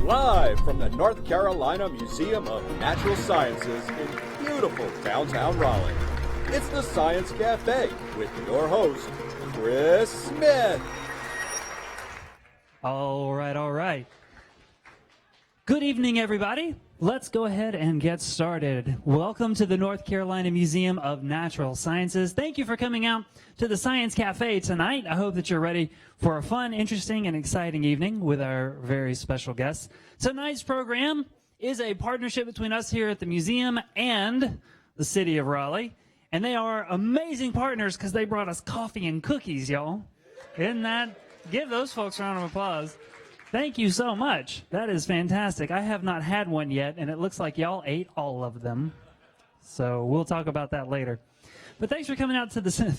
Live from the North Carolina Museum of Natural Sciences in beautiful downtown Raleigh, it's the Science Cafe with your host, Chris Smith. All right. Good evening, everybody. Let's go ahead and get started. Welcome to the North Carolina Museum of Natural Sciences. Thank you for coming out to the Science Cafe tonight. I hope that you're ready for a fun, interesting, and exciting evening with our very special guests. Tonight's program is a partnership between us here at the museum and the city of Raleigh. And they are amazing partners because they brought us coffee and cookies, y'all. Isn't that? Give those folks a round of applause. Thank you so much. That is fantastic. I have not had one yet, and it looks like y'all ate all of them. So we'll talk about that later. But thanks for coming out to the...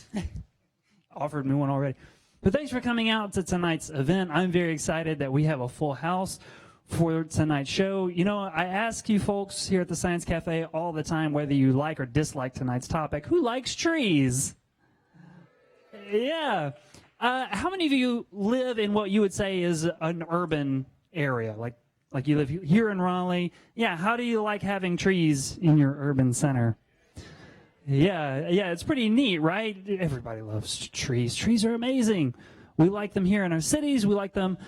offered me one already. But thanks for coming out to tonight's event. I'm very excited that we have a full house for tonight's show. You know, I ask you folks here at the Science Cafe all the time whether you like or dislike tonight's topic. Who likes trees? Yeah. How many of you live in what you would say is an urban area? Like you live here in Raleigh? Yeah, how do you like having trees in your urban center? Yeah, it's pretty neat, right? Everybody loves trees. Trees are amazing. We like them here in our cities. We like them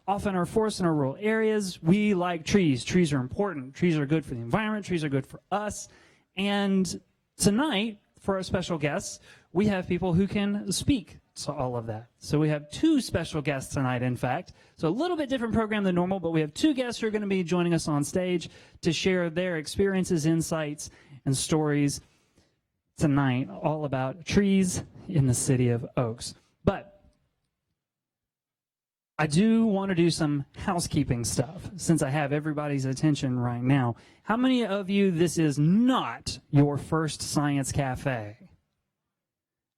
off in our forests and our rural areas. We like trees. Trees are important. Trees are good for the environment. Trees are good for us. And tonight, for our special guests, we have people who can speak to all of that. So we have two special guests tonight, in fact. So a little bit different program than normal, but we have two guests who are going to be joining us on stage to share their experiences, insights, and stories tonight, all about trees in the city of Oaks. But I do want to do some housekeeping stuff since I have everybody's attention right now. How many of you, this is not your first Science Cafe?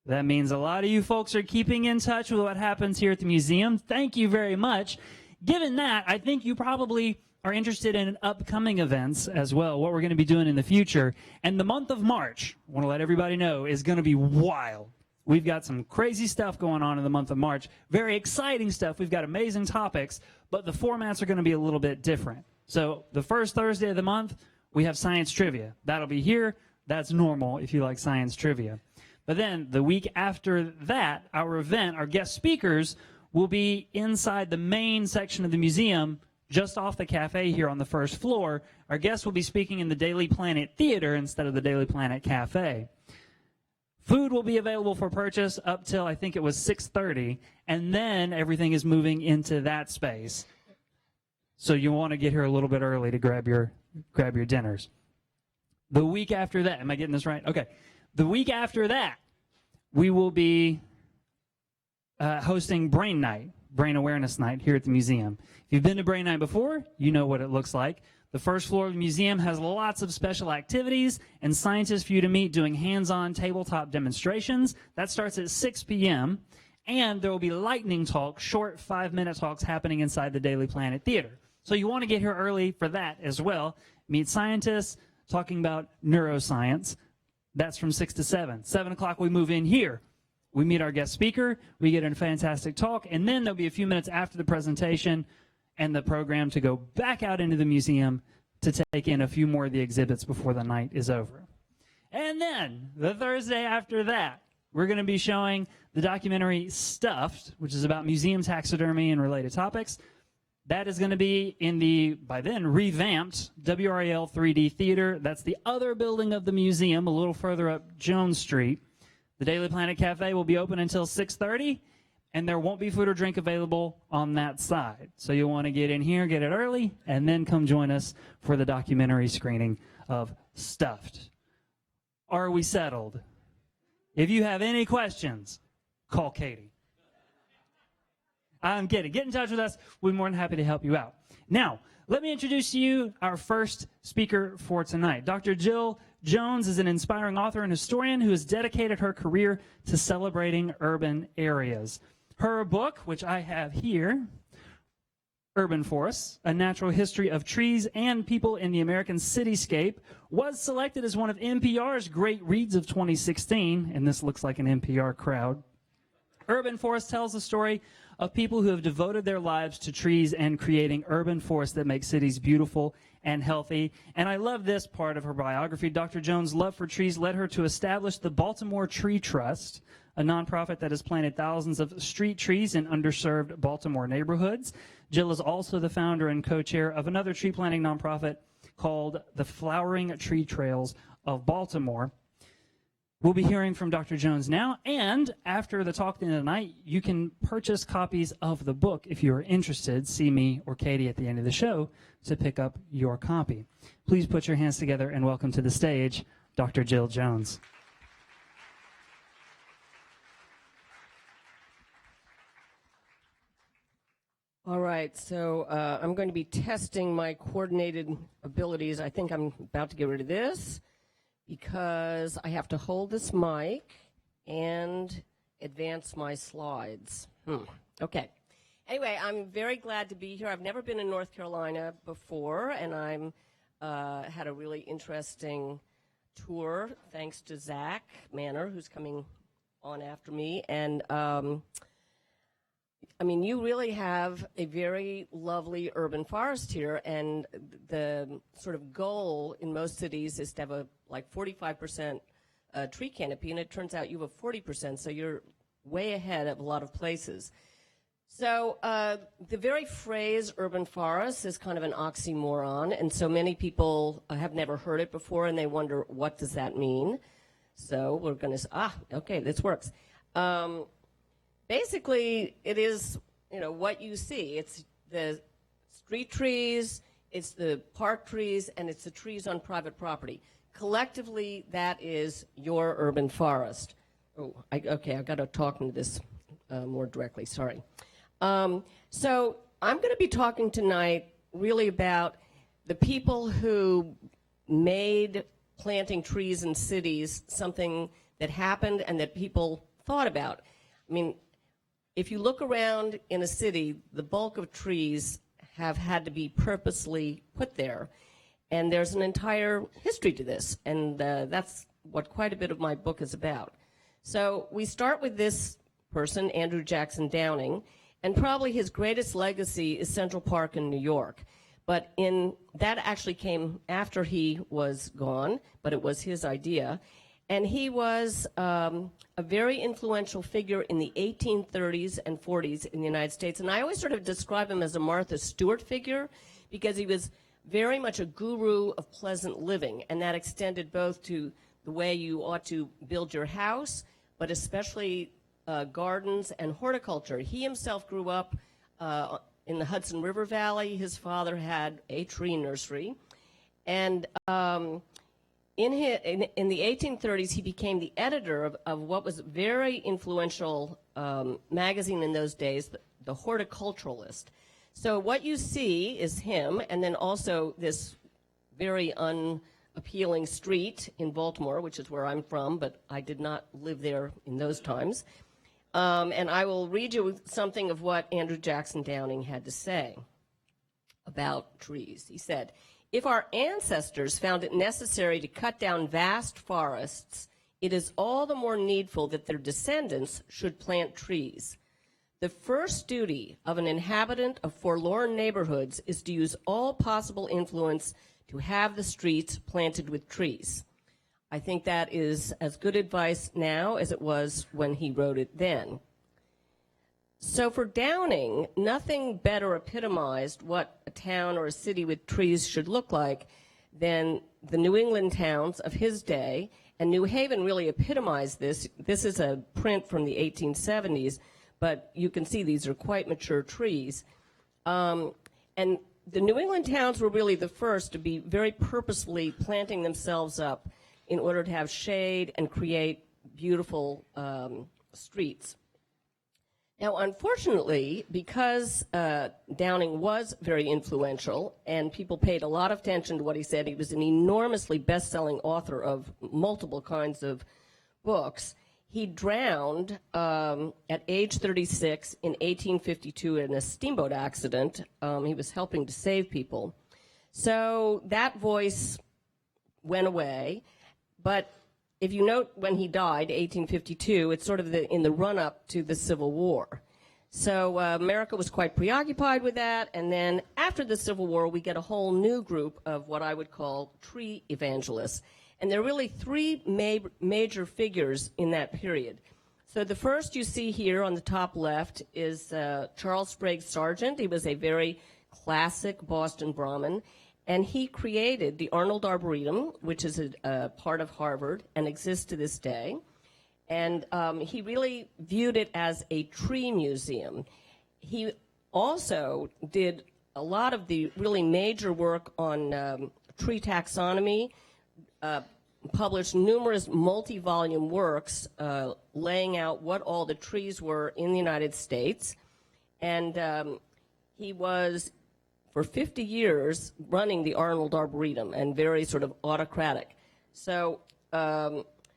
That means a lot of you folks are keeping in touch with what happens here at the museum. Thank you very much. Given that, I think you probably are interested in upcoming events as well, what we're going to be doing in the future. And the month of March, I want to let everybody know, is going to be wild. We've got some crazy stuff going on in the month of March. Very exciting stuff. We've got amazing topics, but the formats are going to be a little bit different. So the first Thursday of the month, we have science trivia. That'll be here. That's normal if you like science trivia. But then the week after that, our event, our guest speakers, will be inside the main section of the museum, just off the cafe here on the first floor. Our guests will be speaking in the Daily Planet Theater instead of the Daily Planet Cafe. Food will be available for purchase up till, I think it was 6:30, and then everything is moving into that space. So you want to get here a little bit early to grab your dinners. The week after that, am I getting this right? Okay. The week after that, we will be hosting Brain Night, Brain Awareness Night here at the museum. If you've been to Brain Night before, you know what it looks like. The first floor of the museum has lots of special activities and scientists for you to meet doing hands-on tabletop demonstrations. That starts at 6 p.m. And there will be lightning talks, short 5-minute talks happening inside the Daily Planet Theater. So you want to get here early for that as well. Meet scientists talking about neuroscience. That's from 6 to 7. 7 o'clock, we move in here. We meet our guest speaker. We get a fantastic talk. And then there'll be a few minutes after the presentation and the program to go back out into the museum to take in a few more of the exhibits before the night is over. And then the Thursday after that, we're going to be showing the documentary Stuffed, which is about museum taxidermy and related topics. That is going to be in the, by then, revamped WRAL 3D Theater. That's the other building of the museum, a little further up Jones Street. The Daily Planet Cafe will be open until 6:30, and there won't be food or drink available on that side. So you'll want to get in here, get it early, and then come join us for the documentary screening of Stuffed. Are we settled? If you have any questions, call Katie. I'm kidding. Get in touch with us. We're more than happy to help you out. Now, let me introduce to you our first speaker for tonight. Dr. Jill Jones is an inspiring author and historian who has dedicated her career to celebrating urban areas. Her book, which I have here, Urban Forests, A Natural History of Trees and People in the American Cityscape, was selected as one of NPR's Great Reads of 2016, and this looks like an NPR crowd. Urban Forest tells the story of people who have devoted their lives to trees and creating urban forests that make cities beautiful and healthy. And I love this part of her biography. Dr. Jones' love for trees led her to establish the Baltimore Tree Trust, a nonprofit that has planted thousands of street trees in underserved Baltimore neighborhoods. Jill is also the founder and co-chair of another tree planting nonprofit called the Flowering Tree Trails of Baltimore. We'll be hearing from Dr. Jones now, and after the talk at the end of the night, you can purchase copies of the book if you are interested. See me or Katie at the end of the show to pick up your copy. Please put your hands together and welcome to the stage Dr. Jill Jones. All right, so I'm going to be testing my coordinated abilities. I think I'm about to get rid of this because I have to hold this mic and advance my slides. Okay. Anyway, I'm very glad to be here. I've never been in North Carolina before, and I'm had a really interesting tour thanks to Zach Manor, who's coming on after me. And I mean, you really have a very lovely urban forest here, and the sort of goal in most cities is to have a like 45% tree canopy, and it turns out you have a 40%, so you're way ahead of a lot of places. So the very phrase urban forest is kind of an oxymoron, and so many people have never heard it before, and they wonder, what does that mean? So we're going to, okay, this works. Basically, it is, you know, what you see. It's the street trees, it's the park trees, and it's the trees on private property. Collectively, that is your urban forest. Oh, okay, I've got to talk into this more directly, sorry. So I'm going to be talking tonight really about the people who made planting trees in cities something that happened and that people thought about. I mean, if you look around in a city, the bulk of trees have had to be purposely put there. And there's an entire history to this, and that's what quite a bit of my book is about. So we start with this person, Andrew Jackson Downing, and probably his greatest legacy is Central Park in New York. But that actually came after he was gone, but it was his idea. And he was a very influential figure in the 1830s and 40s in the United States. And I always sort of describe him as a Martha Stewart figure because he was very much a guru of pleasant living. And that extended both to the way you ought to build your house, but especially gardens and horticulture. He himself grew up in the Hudson River Valley. His father had a tree nursery. And in the 1830s, he became the editor of what was a very influential magazine in those days, the Horticulturalist. So what you see is him, and then also this very unappealing street in Baltimore, which is where I'm from, but I did not live there in those times. And I will read you something of what Andrew Jackson Downing had to say about trees. He said, "If our ancestors found it necessary to cut down vast forests, it is all the more needful that their descendants should plant trees. The first duty of an inhabitant of forlorn neighborhoods is to use all possible influence to have the streets planted with trees." I think that is as good advice now as it was when he wrote it then. So for Downing, nothing better epitomized what a town or a city with trees should look like than the New England towns of his day, and New Haven really epitomized this. This is a print from the 1870s, but you can see these are quite mature trees. And the New England towns were really the first to be very purposefully planting themselves up in order to have shade and create beautiful streets. Now, unfortunately, because Downing was very influential and people paid a lot of attention to what he said, he was an enormously best-selling author of multiple kinds of books. He drowned at age 36 in 1852 in a steamboat accident. He was helping to save people. So that voice went away. But if you note when he died, 1852, it's sort of in the run-up to the Civil War. So America was quite preoccupied with that, and then after the Civil War, we get a whole new group of what I would call tree evangelists. And there are really three major figures in that period. So the first you see here on the top left is Charles Sprague Sargent. He was a very classic Boston Brahmin, and he created the Arnold Arboretum, which is a part of Harvard and exists to this day. And he really viewed it as a tree museum. He also did a lot of the really major work on tree taxonomy, published numerous multi-volume works laying out what all the trees were in the United States. And he was, for 50 years, running the Arnold Arboretum and very sort of autocratic. So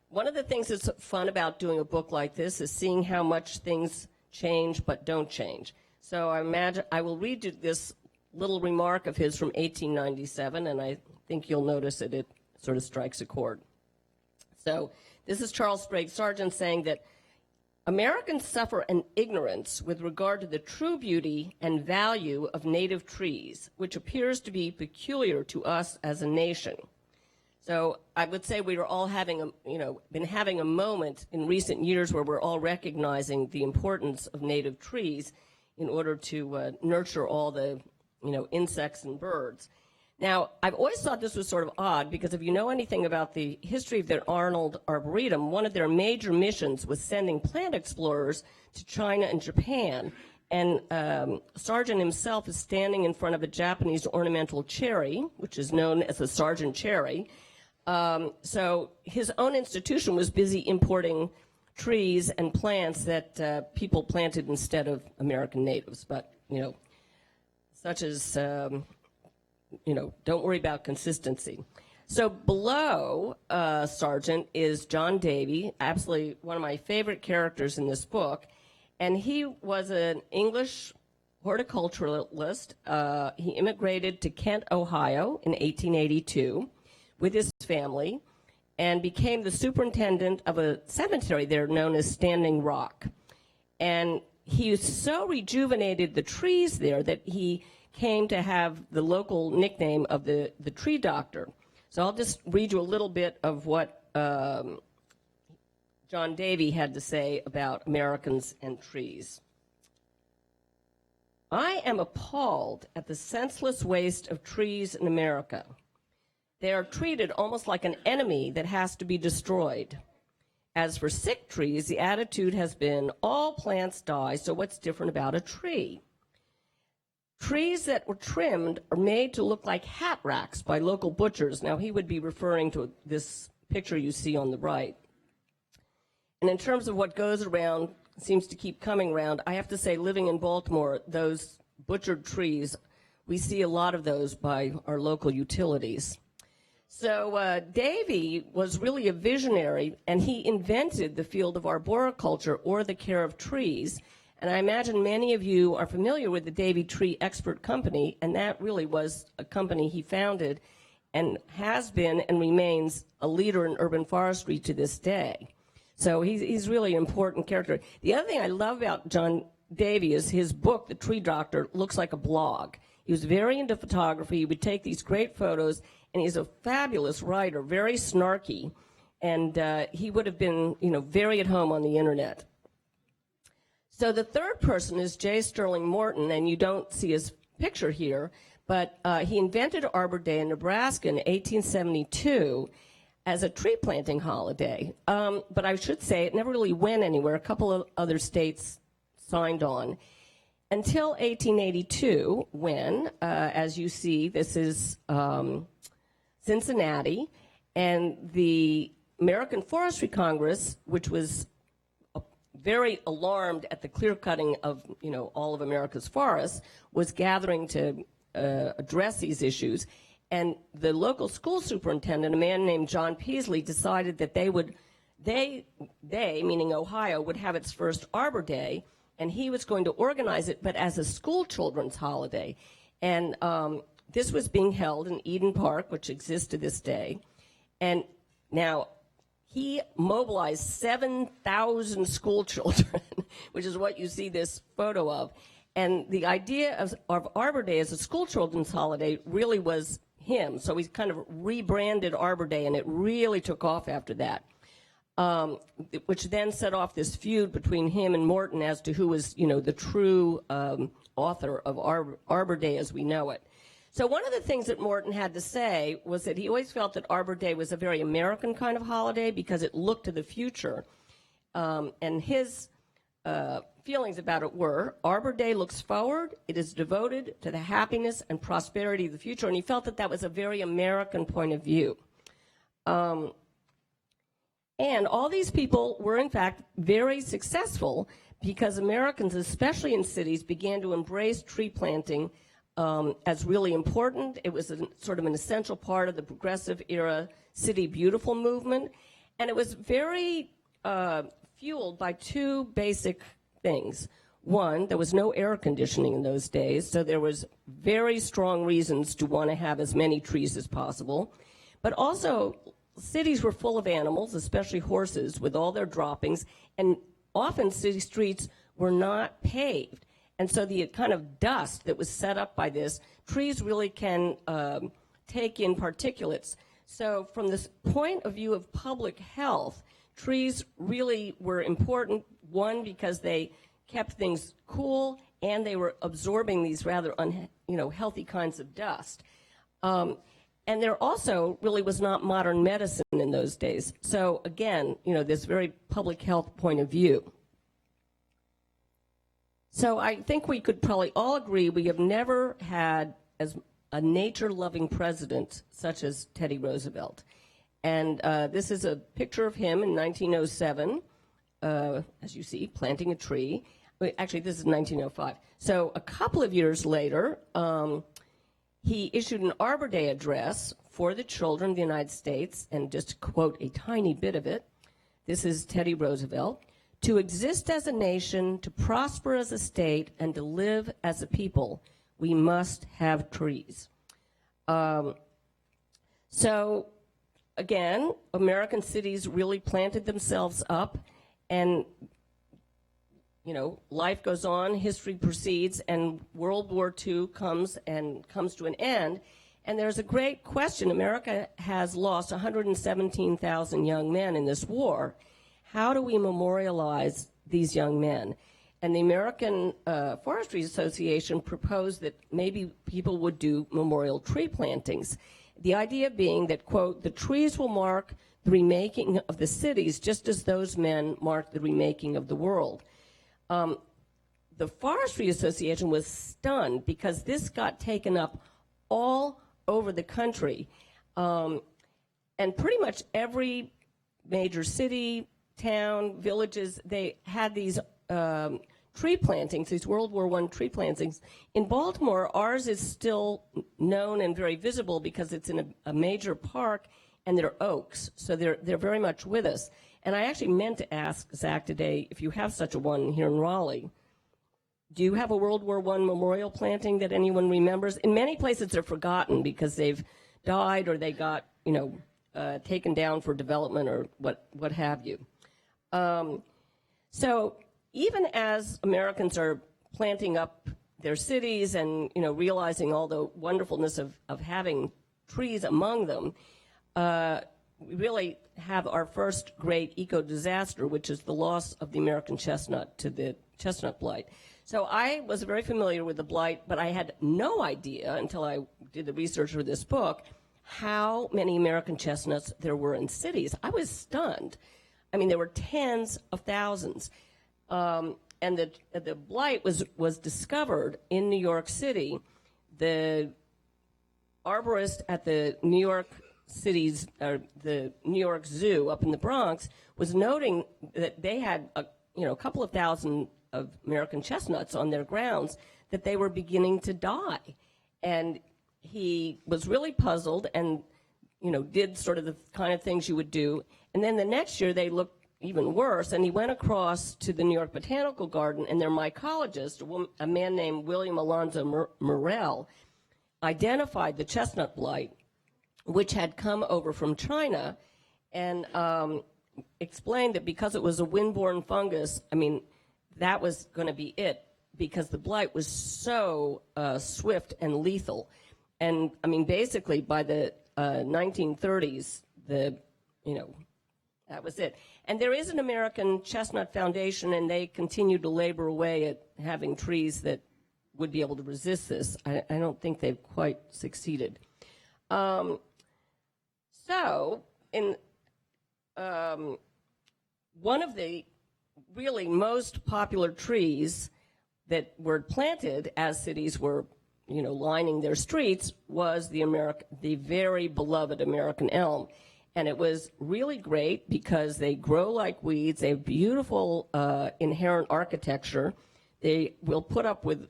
one of the things that's fun about doing a book like this is seeing how much things change but don't change. So I will read you this little remark of his from 1897, and I think you'll notice that it sort of strikes a chord. So this is Charles Sprague Sargent saying that Americans suffer an ignorance with regard to the true beauty and value of native trees, which appears to be peculiar to us as a nation. So I would say we are all been having a moment in recent years where we're all recognizing the importance of native trees in order to nurture all the, insects and birds. Now, I've always thought this was sort of odd because if you know anything about the history of the Arnold Arboretum, one of their major missions was sending plant explorers to China and Japan. And Sargent himself is standing in front of a Japanese ornamental cherry, which is known as the Sargent cherry. So his own institution was busy importing trees and plants that people planted instead of American natives. But, such as, don't worry about consistency. So below Sargent is John Davy, absolutely one of my favorite characters in this book. And he was an English horticulturalist. He immigrated to Kent, Ohio in 1882 with his family and became the superintendent of a cemetery there known as Standing Rock. And he so rejuvenated the trees there that he came to have the local nickname of the tree doctor. So I'll just read you a little bit of what John Davy had to say about Americans and trees. I am appalled at the senseless waste of trees in America. They are treated almost like an enemy that has to be destroyed. As for sick trees, the attitude has been, all plants die, so what's different about a tree? Trees that were trimmed are made to look like hat racks by local butchers. Now, he would be referring to this picture you see on the right. And in terms of what goes around, seems to keep coming around, I have to say, living in Baltimore, those butchered trees, we see a lot of those by our local utilities. So Davy was really a visionary, and he invented the field of arboriculture, or the care of trees. And I imagine many of you are familiar with the Davy Tree Expert Company, and that really was a company he founded and has been and remains a leader in urban forestry to this day. So he's really an important character. The other thing I love about John Davy is his book, The Tree Doctor, looks like a blog. He was very into photography. He would take these great photos, and he's a fabulous writer, very snarky, and he would have been, very at home on the internet. So the third person is J. Sterling Morton, and you don't see his picture here, but he invented Arbor Day in Nebraska in 1872 as a tree planting holiday. But I should say it never really went anywhere. A couple of other states signed on. Until 1882, when, as you see, this is Cincinnati, and the American Forestry Congress, which was very alarmed at the clear-cutting of, all of America's forests, was gathering to address these issues. And the local school superintendent, a man named John Peasley, decided that they, meaning Ohio, would have its first Arbor Day, and he was going to organize it, but as a school children's holiday. And this was being held in Eden Park, which exists to this day. And now, he mobilized 7,000 school children, which is what you see this photo of. And the idea of Arbor Day as a school children's holiday really was him. So he's kind of rebranded Arbor Day, and it really took off after that, which then set off this feud between him and Morton as to who was, the true author of Arbor Day as we know it. So one of the things that Morton had to say was that he always felt that Arbor Day was a very American kind of holiday because it looked to the future. And his feelings about it were, Arbor Day looks forward, it is devoted to the happiness and prosperity of the future, and he felt that that was a very American point of view. And all these people were, in fact, very successful because Americans, especially in cities, began to embrace tree planting as really important. It was sort of an essential part of the progressive era City Beautiful movement, and it was very fueled by two basic things. One, there was no air conditioning in those days, so there was very strong reasons to want to have as many trees as possible. But also, cities were full of animals, especially horses, with all their droppings, and often city streets were not paved. And so the kind of dust that was set up by this, trees really can take in particulates. So from this point of view of public health, trees really were important, one, because they kept things cool, and they were absorbing these rather healthy kinds of dust. And there also really was not modern medicine in those days. So again, this very public health point of view. So I think we could probably all agree we have never had as a nature-loving president such as Teddy Roosevelt. And this is a picture of him in 1907, as you see, planting a tree. Actually, this is 1905. So a couple of years later, he issued an Arbor Day address for the children of the United States, and just to quote a tiny bit of it, this is Teddy Roosevelt: "To exist as a nation, to prosper as a state, and to live as a people, we must have trees." So again, American cities really planted themselves up, and life goes on, history proceeds, and World War II comes to an end. And there's a great question. America has lost 117,000 young men in this war. How do we memorialize these young men? And the American Forestry Association proposed that maybe people would do memorial tree plantings. The idea being that, quote, "the trees will mark the remaking of the cities just as those men marked the remaking of the world." The Forestry Association was stunned because this got taken up all over the country. And pretty much every major city, town, villages, they had these tree plantings, these World War I tree plantings. In Baltimore, ours is still known and very visible because it's in a major park, and they're oaks, so they're very much with us. And I actually meant to ask Zach today if you have such a one here in Raleigh. Do you have a World War I memorial planting that anyone remembers? In many places, they're forgotten because they've died or they got, taken down for development or what have you. So even as Americans are planting up their cities and, realizing all the wonderfulness of having trees among them, we really have our first great eco-disaster, which is the loss of the American chestnut to the chestnut blight. So I was very familiar with the blight, but I had no idea until I did the research for this book how many American chestnuts there were in cities. I was stunned. I mean, there were tens of thousands. And the blight was discovered in New York City. The arborist at the New York City's, the New York Zoo up in the Bronx was noting that they had a couple of thousand of American chestnuts on their grounds, that they were beginning to die. And he was really puzzled and, did sort of the kind of things you would do. And then the next year they looked even worse, and he went across to the New York Botanical Garden, and their mycologist, a man named William Alonzo Morel, identified the chestnut blight, which had come over from China, and explained that because it was a windborne fungus, I mean, that was going to be it, because the blight was so swift and lethal. And I mean, basically by the 1930s, that was it. And there is an American Chestnut Foundation, and they continue to labor away at having trees that would be able to resist this. I don't think they've quite succeeded. So, in one of the really most popular trees that were planted as cities were, lining their streets was the very beloved American elm. And it was really great because they grow like weeds. They have beautiful inherent architecture. They will put up with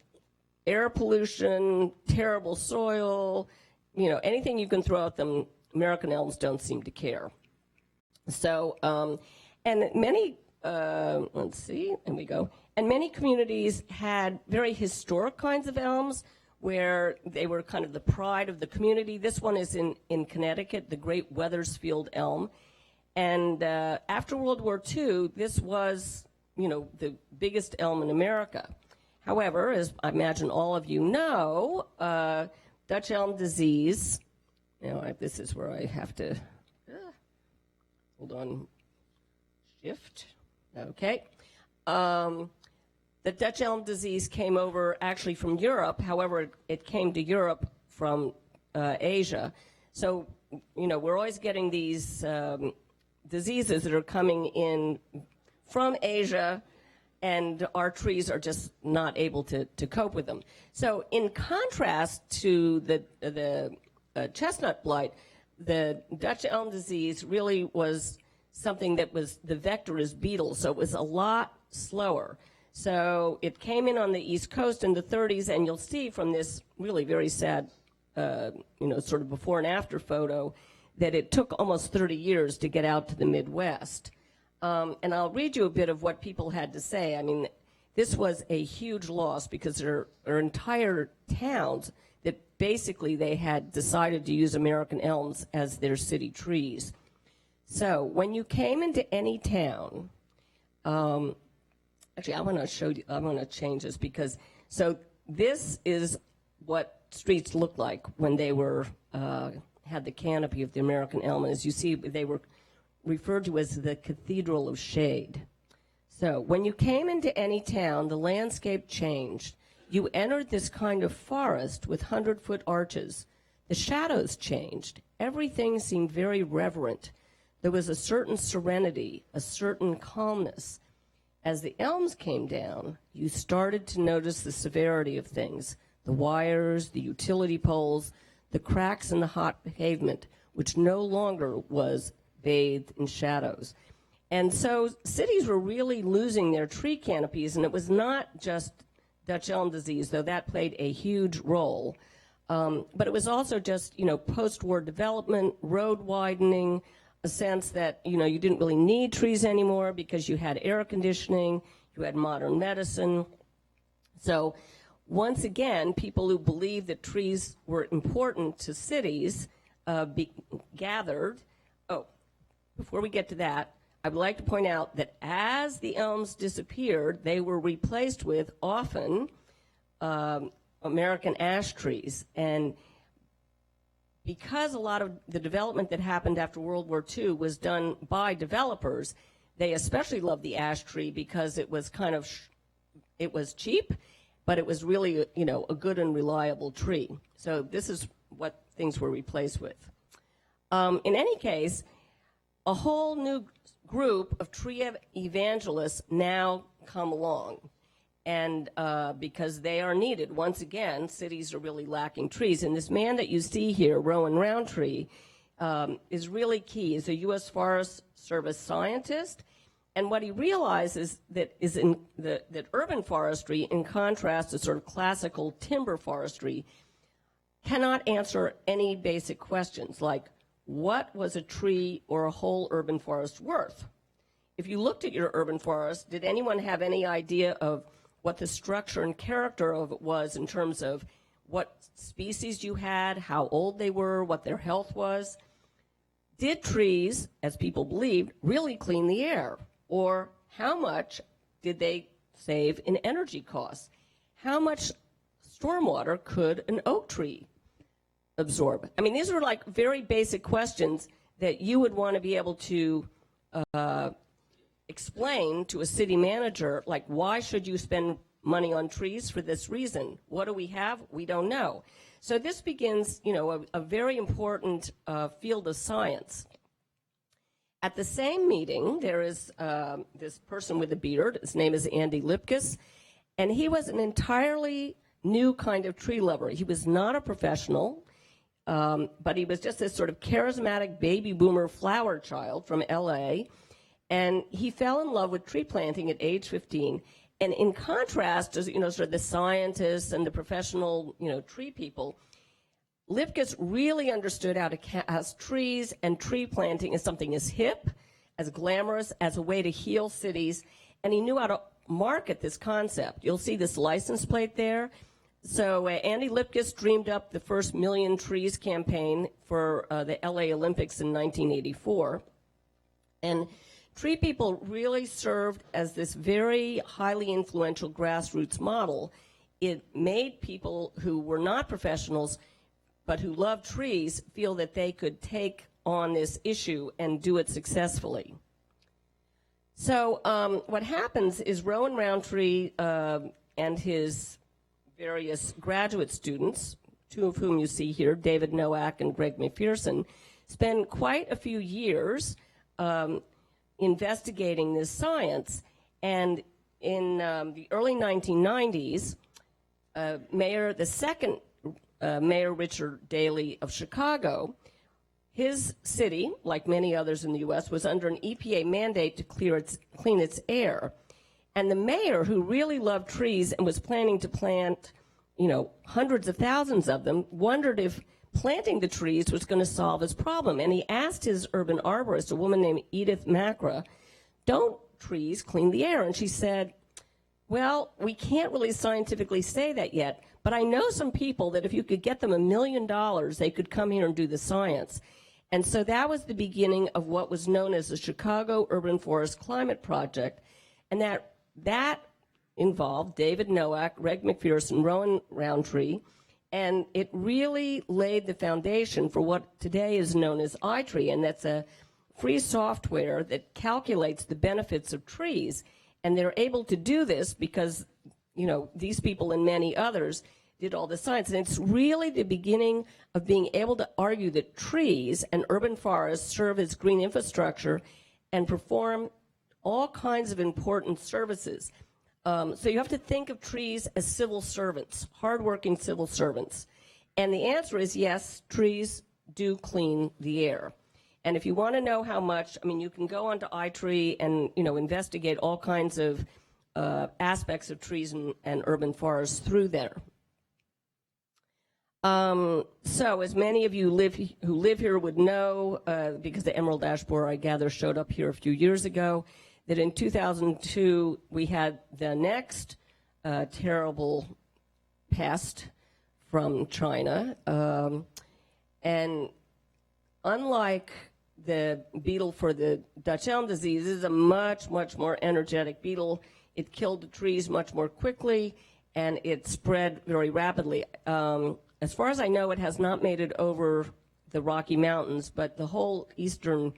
air pollution, terrible soil, anything you can throw at them. American elms don't seem to care. So, and many, let's see, there we go. And many communities had very historic kinds of elms where they were kind of the pride of the community. This one is in Connecticut, the Great Weathersfield elm. And after World War II, this was, the biggest elm in America. However, as I imagine all of you know, Dutch elm disease, this is where I have to, hold on, shift, okay. The Dutch elm disease came over actually from Europe. However, it came to Europe from Asia. So, we're always getting these diseases that are coming in from Asia, and our trees are just not able to cope with them. So in contrast to the chestnut blight, the Dutch elm disease really was something that was, the vector is beetles, so it was a lot slower. So it came in on the East Coast in the 30s, and you'll see from this really very sad, sort of before and after photo, that it took almost 30 years to get out to the Midwest. And I'll read you a bit of what people had to say. I mean, this was a huge loss because there are entire towns that basically they had decided to use American elms as their city trees. So when you came into any town, actually, I want to show you, I want to change this because, so this is what streets looked like when they were, had the canopy of the American elm. And as you see, they were referred to as the Cathedral of Shade. So when you came into any town, the landscape changed. You entered this kind of forest with 100-foot arches. The shadows changed. Everything seemed very reverent. There was a certain serenity, a certain calmness. As the elms came down, you started to notice the severity of things, the wires, the utility poles, the cracks in the hot pavement, which no longer was bathed in shadows. And so cities were really losing their tree canopies, and it was not just Dutch elm disease, though that played a huge role. But it was also just, post-war development, road widening, a sense that, you didn't really need trees anymore because you had air conditioning, you had modern medicine. So once again, people who believed that trees were important to cities gathered. Oh, before we get to that, I would like to point out that as the elms disappeared, they were replaced with often American ash trees. And because a lot of the development that happened after World War II was done by developers, they especially loved the ash tree because it was kind of, it was cheap, but it was really, a good and reliable tree. So this is what things were replaced with. In any case, a whole new group of tree evangelists now come along. And because they are needed. Once again, cities are really lacking trees. And this man that you see here, Rowan Roundtree, is really key. He's a U.S. Forest Service scientist. And what he realizes that urban forestry, in contrast to sort of classical timber forestry, cannot answer any basic questions like, what was a tree or a whole urban forest worth? If you looked at your urban forest, did anyone have any idea of what the structure and character of it was in terms of what species you had, how old they were, what their health was? did trees, as people believed, really clean the air? Or how much did they save in energy costs? How much stormwater could an oak tree absorb? I mean, these are like very basic questions that you would want to be able to explain to a city manager, like, why should you spend money on trees for this reason? What do we have? We don't know. So this begins, a very important field of science. At the same meeting, there is this person with a beard. His name is Andy Lipkiss, and he was an entirely new kind of tree lover. He was not a professional, but he was just this sort of charismatic baby boomer flower child from L.A., and he fell in love with tree planting at age 15. And in contrast to, sort of the scientists and the professional, tree people, Lipkiss really understood how to cast trees and tree planting as something as hip, as glamorous, as a way to heal cities, and he knew how to market this concept. You'll see this license plate there. So Andy Lipkiss dreamed up the first Million Trees campaign for the LA Olympics in 1984. And tree people really served as this very highly influential grassroots model. It made people who were not professionals but who loved trees feel that they could take on this issue and do it successfully. So what happens is Rowan Roundtree and his various graduate students, two of whom you see here, David Nowak and Greg McPherson, spend quite a few years investigating this science. And in the early 1990s, the second Mayor Richard Daley of Chicago, his city, like many others in the U.S., was under an EPA mandate to clean its air. And the mayor, who really loved trees and was planning to plant, hundreds of thousands of them, wondered if planting the trees was going to solve his problem. And he asked his urban arborist, a woman named Edith Macra, don't trees clean the air? And she said, well, we can't really scientifically say that yet, but I know some people that if you could get them $1 million, they could come here and do the science. And so that was the beginning of what was known as the Chicago Urban Forest Climate Project. And that involved David Nowak, Greg McPherson, Rowan Roundtree, and it really laid the foundation for what today is known as iTree, and that's a free software that calculates the benefits of trees. And they're able to do this because, these people and many others did all the science. And it's really the beginning of being able to argue that trees and urban forests serve as green infrastructure and perform all kinds of important services. So you have to think of trees as civil servants, hardworking civil servants. And the answer is yes, trees do clean the air. And if you want to know how much, you can go onto iTree and, investigate all kinds of aspects of trees and urban forests through there. So as many of you who live here would know, because the emerald ash borer, I gather, showed up here a few years ago, that in 2002 we had the next terrible pest from China. And unlike the beetle for the Dutch elm disease, this is a much, much more energetic beetle. It killed the trees much more quickly, and it spread very rapidly. As far as I know, it has not made it over the Rocky Mountains, but the whole eastern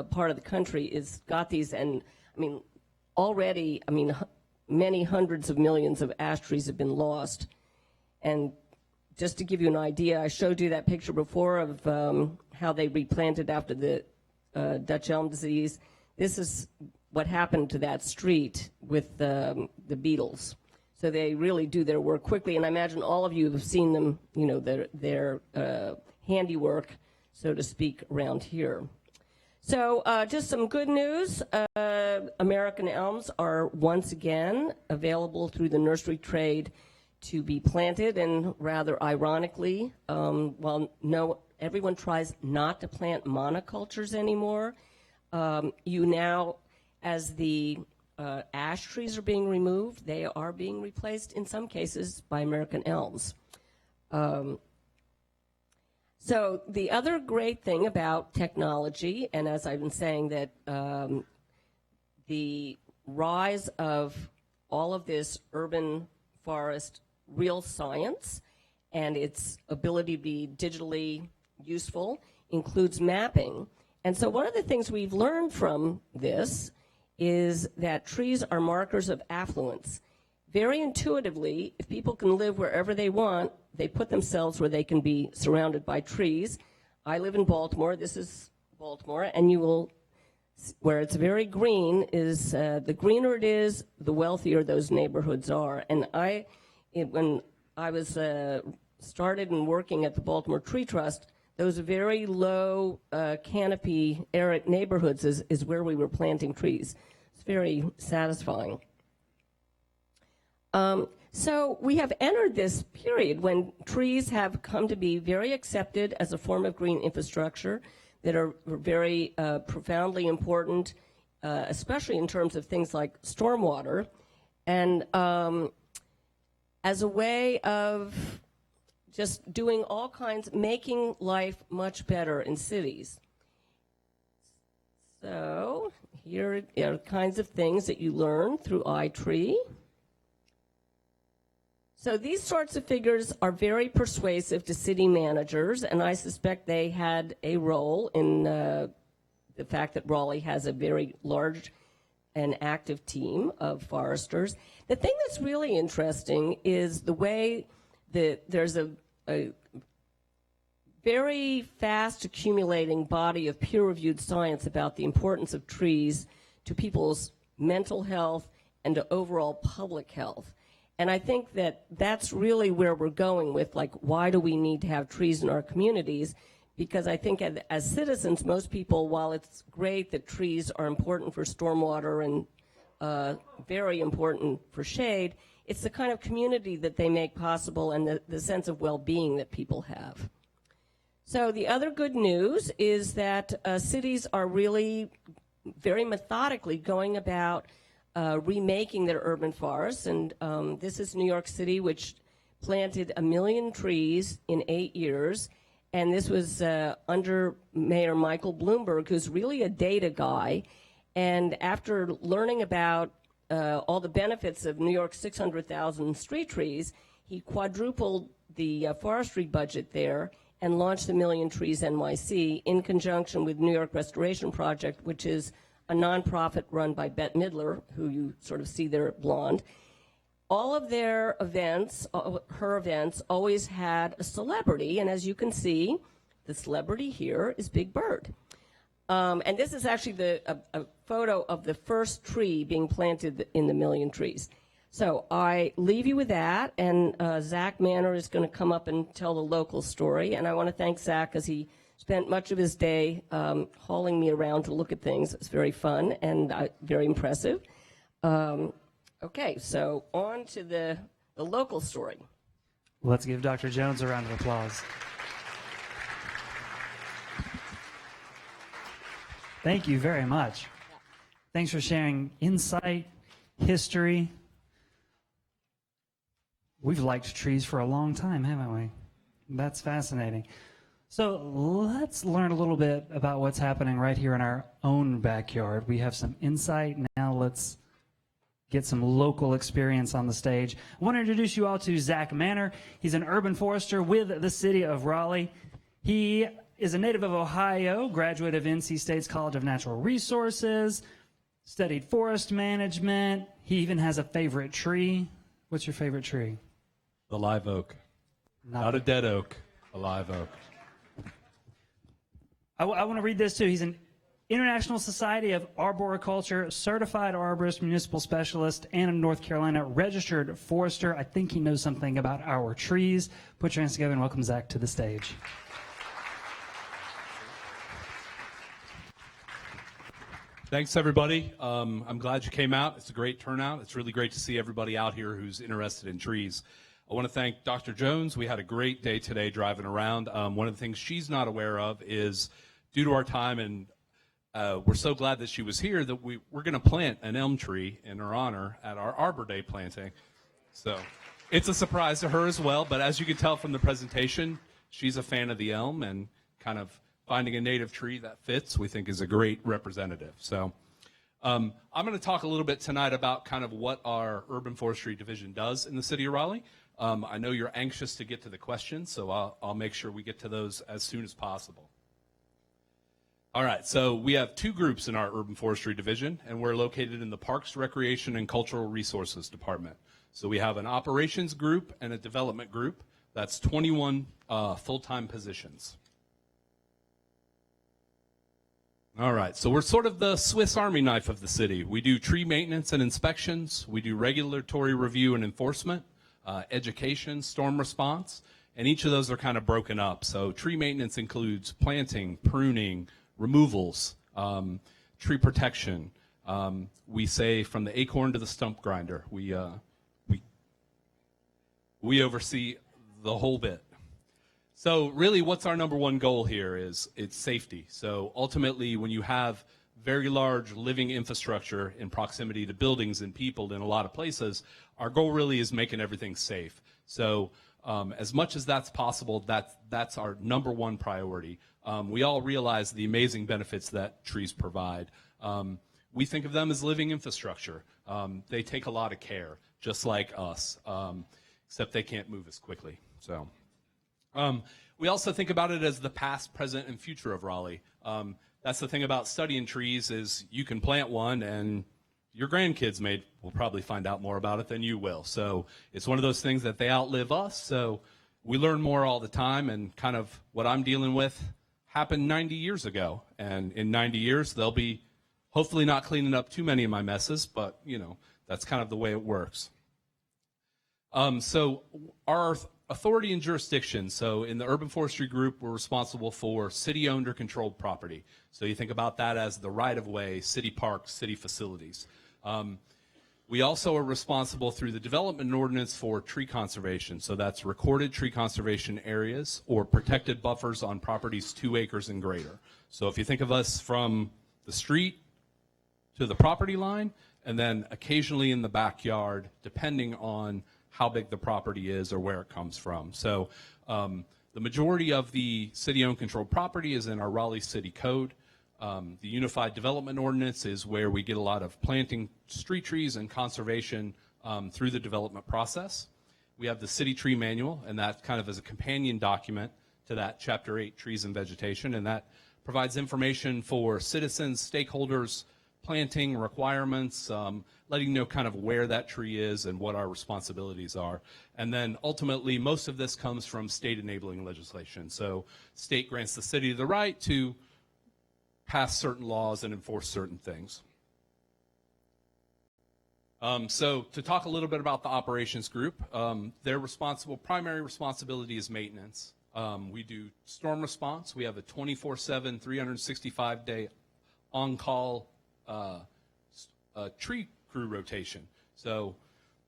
part of the country is got these, and already, many hundreds of millions of ash trees have been lost. And just to give you an idea, I showed you that picture before of how they replanted after the Dutch elm disease. This is what happened to that street with the beetles. So they really do their work quickly, and I imagine all of you have seen them, their handiwork, so to speak, around here. So just some good news. American elms are once again available through the nursery trade to be planted, and rather ironically, while everyone tries not to plant monocultures anymore, you now, as the ash trees are being removed, they are being replaced in some cases by American elms. So the other great thing about technology, and as I've been saying, that the rise of all of this urban forest real science and its ability to be digitally useful includes mapping. And so one of the things we've learned from this is that trees are markers of affluence. Very intuitively, if people can live wherever they want, they put themselves where they can be surrounded by trees. I live in Baltimore. This is Baltimore, and you will, where it's very green, is the greener it is, the wealthier those neighborhoods are. And when I was started and working at the Baltimore Tree Trust, those very low canopy arid neighborhoods is where we were planting trees. It's very satisfying. So we have entered this period when trees have come to be very accepted as a form of green infrastructure that are very profoundly important, especially in terms of things like stormwater, and as a way of just doing all kinds, making life much better in cities. So here are kinds of things that you learn through iTree. So these sorts of figures are very persuasive to city managers, and I suspect they had a role in the fact that Raleigh has a very large and active team of foresters. The thing that's really interesting is the way that there's a very fast accumulating body of peer-reviewed science about the importance of trees to people's mental health and to overall public health. And I think that that's really where we're going with, like, why do we need to have trees in our communities? Because I think as citizens, most people, while it's great that trees are important for stormwater and very important for shade, it's the kind of community that they make possible and the sense of well-being that people have. So the other good news is that cities are really very methodically going about remaking their urban forests, and this is New York City, which planted 1 million trees in 8 years, and this was under Mayor Michael Bloomberg, who's really a data guy, and after learning about all the benefits of New York's 600,000 street trees, he quadrupled the forestry budget there and launched the Million Trees NYC in conjunction with New York Restoration Project, which is a nonprofit run by Bette Midler, who you sort of see there blonde. All of their events, her events, always had a celebrity, and as you can see, the celebrity here is Big Bird. And this is actually a photo of the first tree being planted in the Million Trees. So I leave you with that, and Zach Manor is going to come up and tell the local story, and I want to thank Zach because he spent much of his day hauling me around to look at things. It was very fun and very impressive. Okay, so on to the local story. Let's give Dr. Jones a round of applause. Thank you very much. Thanks for sharing insight, history. We've liked trees for a long time, haven't we? That's fascinating. So let's learn a little bit about what's happening right here in our own backyard. We have some insight. Now let's get some local experience on the stage. I want to introduce you all to Zach Manor. He's an urban forester with the city of Raleigh. He is a native of Ohio, graduate of NC State's College of Natural Resources, studied forest management. He even has a favorite tree. What's your favorite tree? The live oak. Not a dead oak, a live oak. I want to read this too. He's an International Society of Arboriculture certified arborist, municipal specialist, and a North Carolina registered forester. I think he knows something about our trees. Put your hands together and welcome Zach to the stage. Thanks, everybody. I'm glad you came out. It's a great turnout. It's really great to see everybody out here who's interested in trees. I want to thank Dr. Jones. We had a great day today driving around. One of the things she's not aware of is, due to our time, and we're so glad that she was here, that we're going to plant an elm tree in her honor at our Arbor Day planting. So it's a surprise to her as well, but as you can tell from the presentation, she's a fan of the elm, and kind of finding a native tree that fits, we think, is a great representative. So I'm going to talk a little bit tonight about kind of what our urban forestry division does in the city of Raleigh. I know you're anxious to get to the questions, so I'll make sure we get to those as soon as possible. All right, so we have two groups in our urban forestry division, and we're located in the Parks, Recreation, and Cultural Resources Department. So we have an operations group and a development group. That's 21 full-time positions. All right, so we're sort of the Swiss Army knife of the city. We do tree maintenance and inspections. We do regulatory review and enforcement, education, storm response, and each of those are kind of broken up. So tree maintenance includes planting, pruning, removals, tree protection. We say from the acorn to the stump grinder. We oversee the whole bit. So really what's our number one goal here is it's safety. So ultimately when you have very large living infrastructure in proximity to buildings and people in a lot of places, our goal really is making everything safe. So as much as that's possible, that's our number one priority. We all realize the amazing benefits that trees provide. We think of them as living infrastructure. They take a lot of care, just like us, except they can't move as quickly. So we also think about it as the past, present, and future of Raleigh. That's the thing about studying trees is you can plant one and your grandkids will probably find out more about it than you will. So it's one of those things that they outlive us. So we learn more all the time, and kind of what I'm dealing with happened 90 years ago. And in 90 years, they'll be hopefully not cleaning up too many of my messes, but you know, that's kind of the way it works. So our authority and jurisdiction. So in the urban forestry group, we're responsible for city-owned or controlled property. So you think about that as the right-of-way, city parks, city facilities. We also are responsible through the development ordinance for tree conservation. So that's recorded tree conservation areas or protected buffers on properties 2 acres and greater. So if you think of us from the street to the property line, and then occasionally in the backyard, depending on how big the property is or where it comes from. So the majority of the city-owned controlled property is in our Raleigh City Code. The Unified Development Ordinance is where we get a lot of planting street trees and conservation through the development process. We have the City Tree Manual, and that kind of is a companion document to that Chapter 8, Trees and Vegetation, and that provides information for citizens, stakeholders, planting requirements, letting you know kind of where that tree is and what our responsibilities are. And then ultimately, most of this comes from state enabling legislation. So state grants the city the right to pass certain laws and enforce certain things. So to talk a little bit about the operations group, their primary responsibility is maintenance. We do storm response. We have a 24/7, 365-day on-call tree crew rotation. So,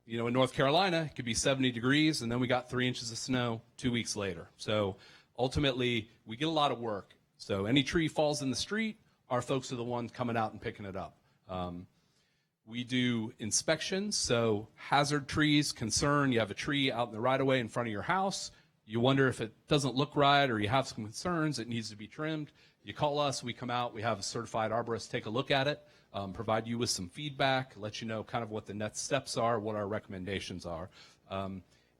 you know, in North Carolina, it could be 70 degrees, and then we got 3 inches of snow 2 weeks later. So ultimately, we get a lot of work. So any tree falls in the street, our folks are the ones coming out and picking it up. We do inspections, so hazard trees, concern, you have a tree out in the right-of-way in front of your house, you wonder if it doesn't look right or you have some concerns, it needs to be trimmed. You call us, we come out, we have a certified arborist take a look at it, provide you with some feedback, let you know kind of what the next steps are, what our recommendations are.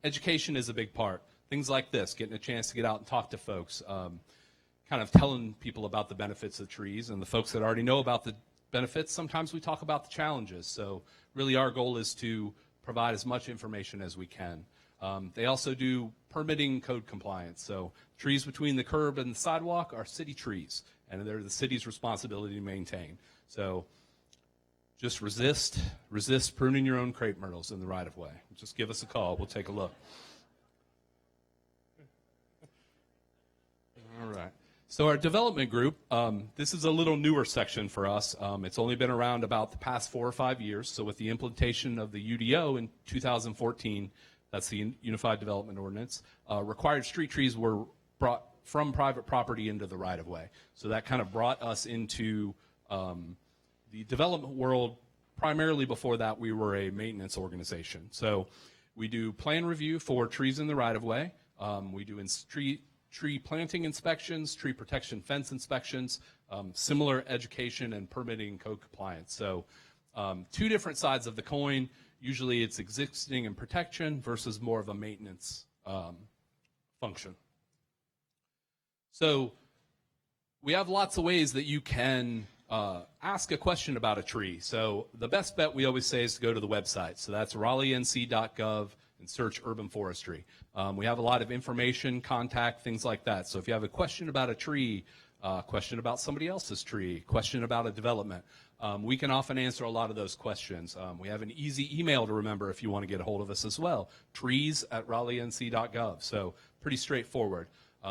Education is a big part. Things like this, getting a chance to get out and talk to folks, kind of telling people about the benefits of trees, and the folks that already know about the benefits, sometimes we talk about the challenges. So really our goal is to provide as much information as we can. They also do permitting code compliance. So trees between the curb and the sidewalk are city trees, and they're the city's responsibility to maintain. So just resist pruning your own crepe myrtles in the right-of-way. Just give us a call. We'll take a look. All right. So our development group, this is a little newer section for us. It's only been around about the past 4 or 5 years. So with the implementation of the UDO in 2014, that's the Unified Development Ordinance, required street trees were brought from private property into the right-of-way. So that kind of brought us into the development world. Primarily before that, we were a maintenance organization. So we do plan review for trees in the right-of-way. We do tree planting inspections, tree protection fence inspections, similar education and permitting and code compliance. So two different sides of the coin. Usually it's existing and protection versus more of a maintenance function. So we have lots of ways that you can ask a question about a tree. So the best bet we always say is to go to the website. So that's raleighnc.gov and search urban forestry. We have a lot of information, contact, things like that. So if you have a question about a tree, question about somebody else's tree, question about a development, we can often answer a lot of those questions. We have an easy email to remember if you want to get a hold of us as well, trees@raleighnc.gov. So pretty straightforward.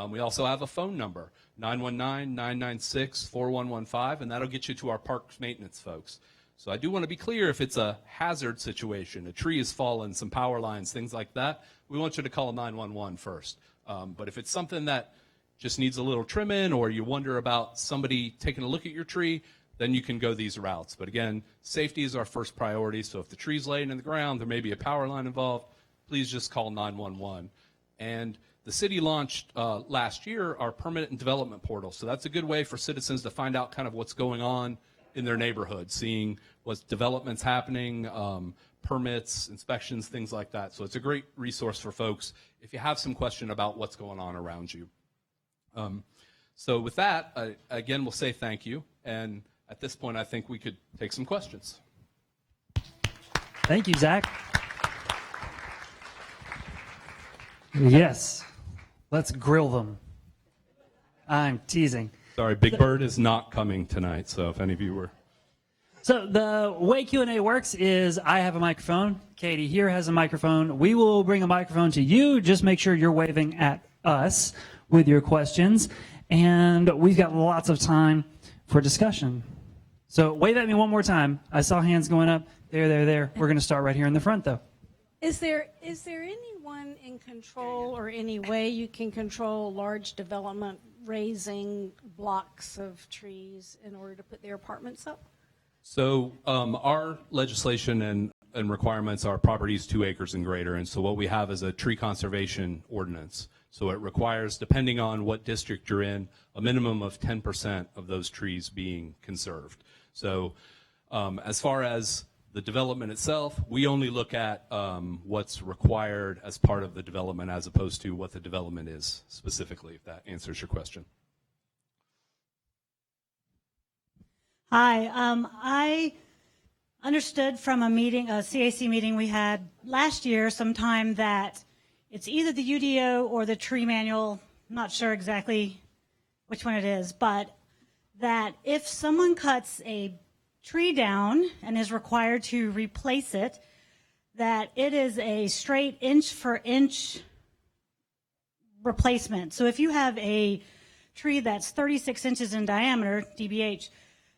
We also have a phone number, 919-996-4115, and that'll get you to our parks maintenance folks. So I do want to be clear, if it's a hazard situation, a tree has fallen, some power lines, things like that, we want you to call 911 first. But if it's something that just needs a little trimming, or you wonder about somebody taking a look at your tree, then you can go these routes. But again, safety is our first priority, so if the tree's laying in the ground, there may be a power line involved, please just call 911. And the city launched last year our permanent and development portal. So that's a good way for citizens to find out kind of what's going on in their neighborhood, seeing what's developments happening, permits, inspections, things like that. So it's a great resource for folks if you have some question about what's going on around you. So with that, again, we'll say thank you. And at this point, I think we could take some questions. Thank you, Zach. Yes. Let's grill them. I'm teasing. Sorry, Big Bird is not coming tonight, so if any of you were... So the way Q&A works is I have a microphone. Katie here has a microphone. We will bring a microphone to you. Just make sure you're waving at us with your questions. And we've got lots of time for discussion. So wave at me one more time. I saw hands going up. There. We're going to start right here in the front, though. Is there anyone in control, or any way you can control large development raising blocks of trees in order to put their apartments up? So our legislation and requirements are properties 2 acres and greater, and so what we have is a tree conservation ordinance. So it requires, depending on what district you're in, a minimum of 10% of those trees being conserved. So as far as the development itself, we only look at what's required as part of the development as opposed to what the development is specifically, if that answers your question. Hi, I understood from a meeting, a CAC meeting we had last year sometime, that it's either the UDO or the tree manual, I'm not sure exactly which one it is, but that if someone cuts a tree down and is required to replace it, that it is a straight inch for inch replacement. So if you have a tree that's 36 inches in diameter, DBH,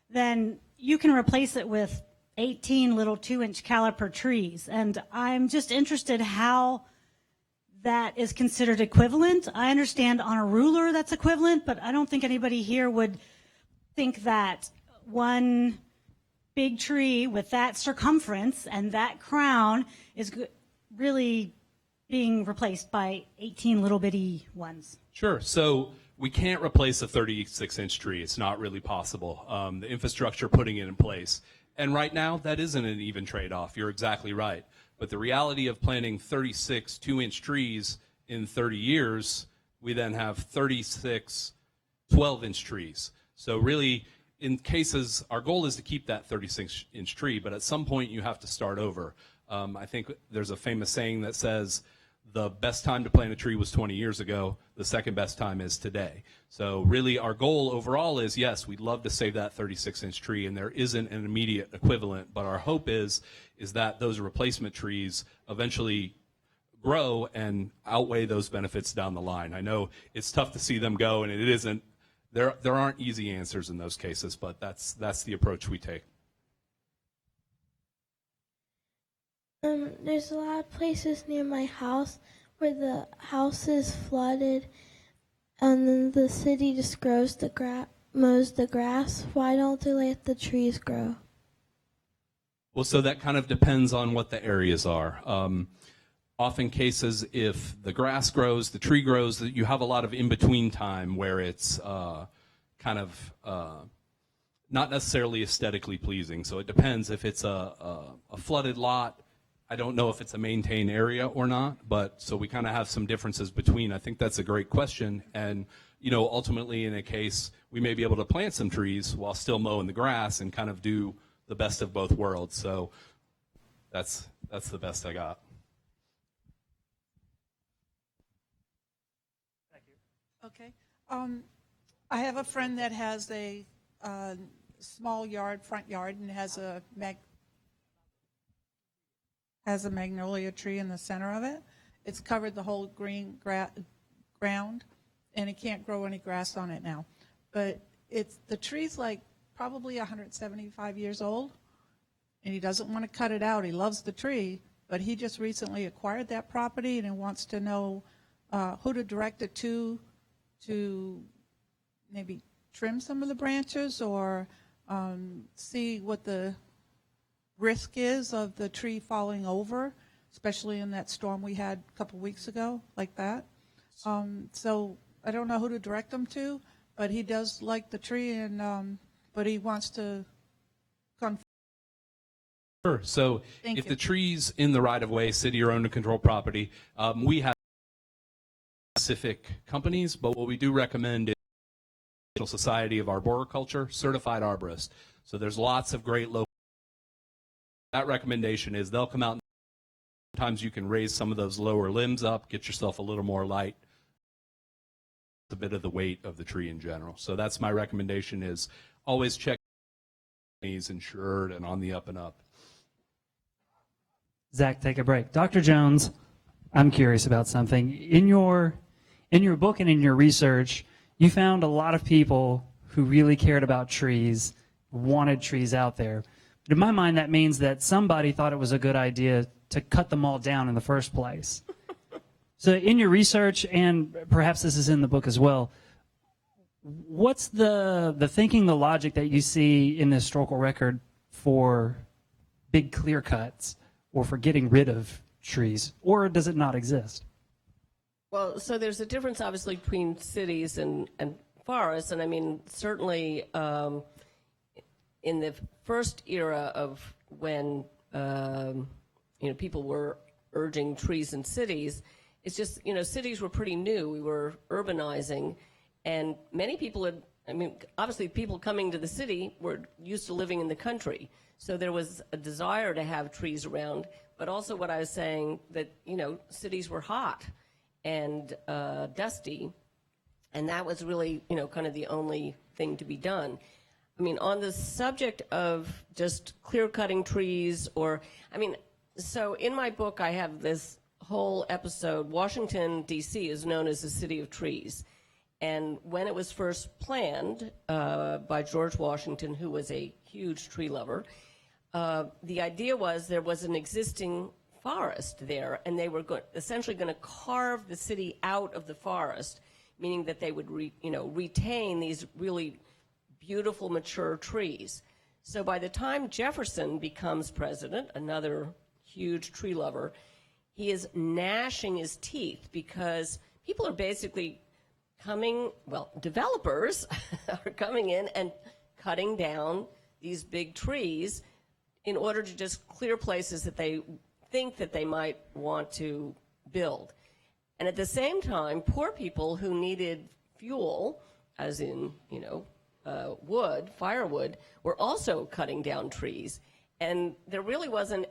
then you can replace it with 18 little 2-inch caliper trees. And I'm just interested how that is considered equivalent. I understand on a ruler that's equivalent, but I don't think anybody here would think that one big tree with that circumference and that crown is really being replaced by 18 little bitty ones. Sure. So we can't replace a 36-inch tree. It's not really possible. The infrastructure putting it in place. And right now, that isn't an even trade-off. You're exactly right. But the reality of planting 36 2-inch trees in 30 years, we then have 36 12-inch trees. So really, in cases, our goal is to keep that 36-inch tree, but at some point you have to start over. I think there's a famous saying that says, the best time to plant a tree was 20 years ago, the second best time is today. So really our goal overall is, yes, we'd love to save that 36-inch tree, and there isn't an immediate equivalent, but our hope is that those replacement trees eventually grow and outweigh those benefits down the line. I know it's tough to see them go, and it isn't. There aren't easy answers in those cases, but that's the approach we take. There's a lot of places near my house where the house is flooded, and then the city just mows the grass. Why don't they let the trees grow? Well, so that kind of depends on what the areas are. often cases, if the grass grows, the tree grows, that you have a lot of in-between time where it's kind of not necessarily aesthetically pleasing. So it depends if it's a flooded lot. I don't know if it's a maintained area or not, but so we kind of have some differences between. I think that's a great question. And, you know, ultimately in a case, we may be able to plant some trees while still mowing the grass and kind of do the best of both worlds. So that's the best I got. Okay. I have a friend that has a small front yard, and has a magnolia tree in the center of it. It's covered the whole green ground, and it can't grow any grass on it now. But the tree's like probably 175 years old, and he doesn't want to cut it out. He loves the tree, but he just recently acquired that property, and he wants to know who to direct it to maybe trim some of the branches, or see what the risk is of the tree falling over, especially in that storm we had a couple weeks ago, like that. So I don't know who to direct them to, but he does like the tree, and but he wants to come. Sure. So if the tree's in the right-of-way, city or owned and controlled property, we have specific companies, but what we do recommend is the National Society of Arboriculture, certified arborist. So there's lots of great local. That recommendation is they'll come out. Sometimes you can raise some of those lower limbs up, get yourself a little more light. A bit of the weight of the tree in general. So that's my recommendation, is always check companies insured and on the up and up. Zach, take a break. Dr. Jones, I'm curious about something. In your book and in your research, you found a lot of people who really cared about trees, wanted trees out there. But in my mind, that means that somebody thought it was a good idea to cut them all down in the first place. So in your research, and perhaps this is in the book as well, what's the thinking, the logic that you see in the historical record for big clear cuts or for getting rid of trees, or does it not exist? Well, so there's a difference, obviously, between cities and forests, and I mean, certainly in the first era of when people were urging trees in cities, it's just, cities were pretty new. We were urbanizing, and many people obviously people coming to the city were used to living in the country. So there was a desire to have trees around, but also what I was saying, that, cities were hot and dusty, and that was really, kind of the only thing to be done. I mean, on the subject of just clear-cutting trees, so in my book I have this whole episode. Washington, D.C. is known as the city of trees. And when it was first planned by George Washington, who was a huge tree lover, the idea was there was an existing forest there, and they were essentially going to carve the city out of the forest, meaning that they would retain these really beautiful, mature trees. So by the time Jefferson becomes president, another huge tree lover, he is gnashing his teeth because people are basically developers are coming in and cutting down these big trees in order to just clear places that they think that they might want to build. And at the same time, poor people who needed fuel, as in, firewood, were also cutting down trees. And there really wasn't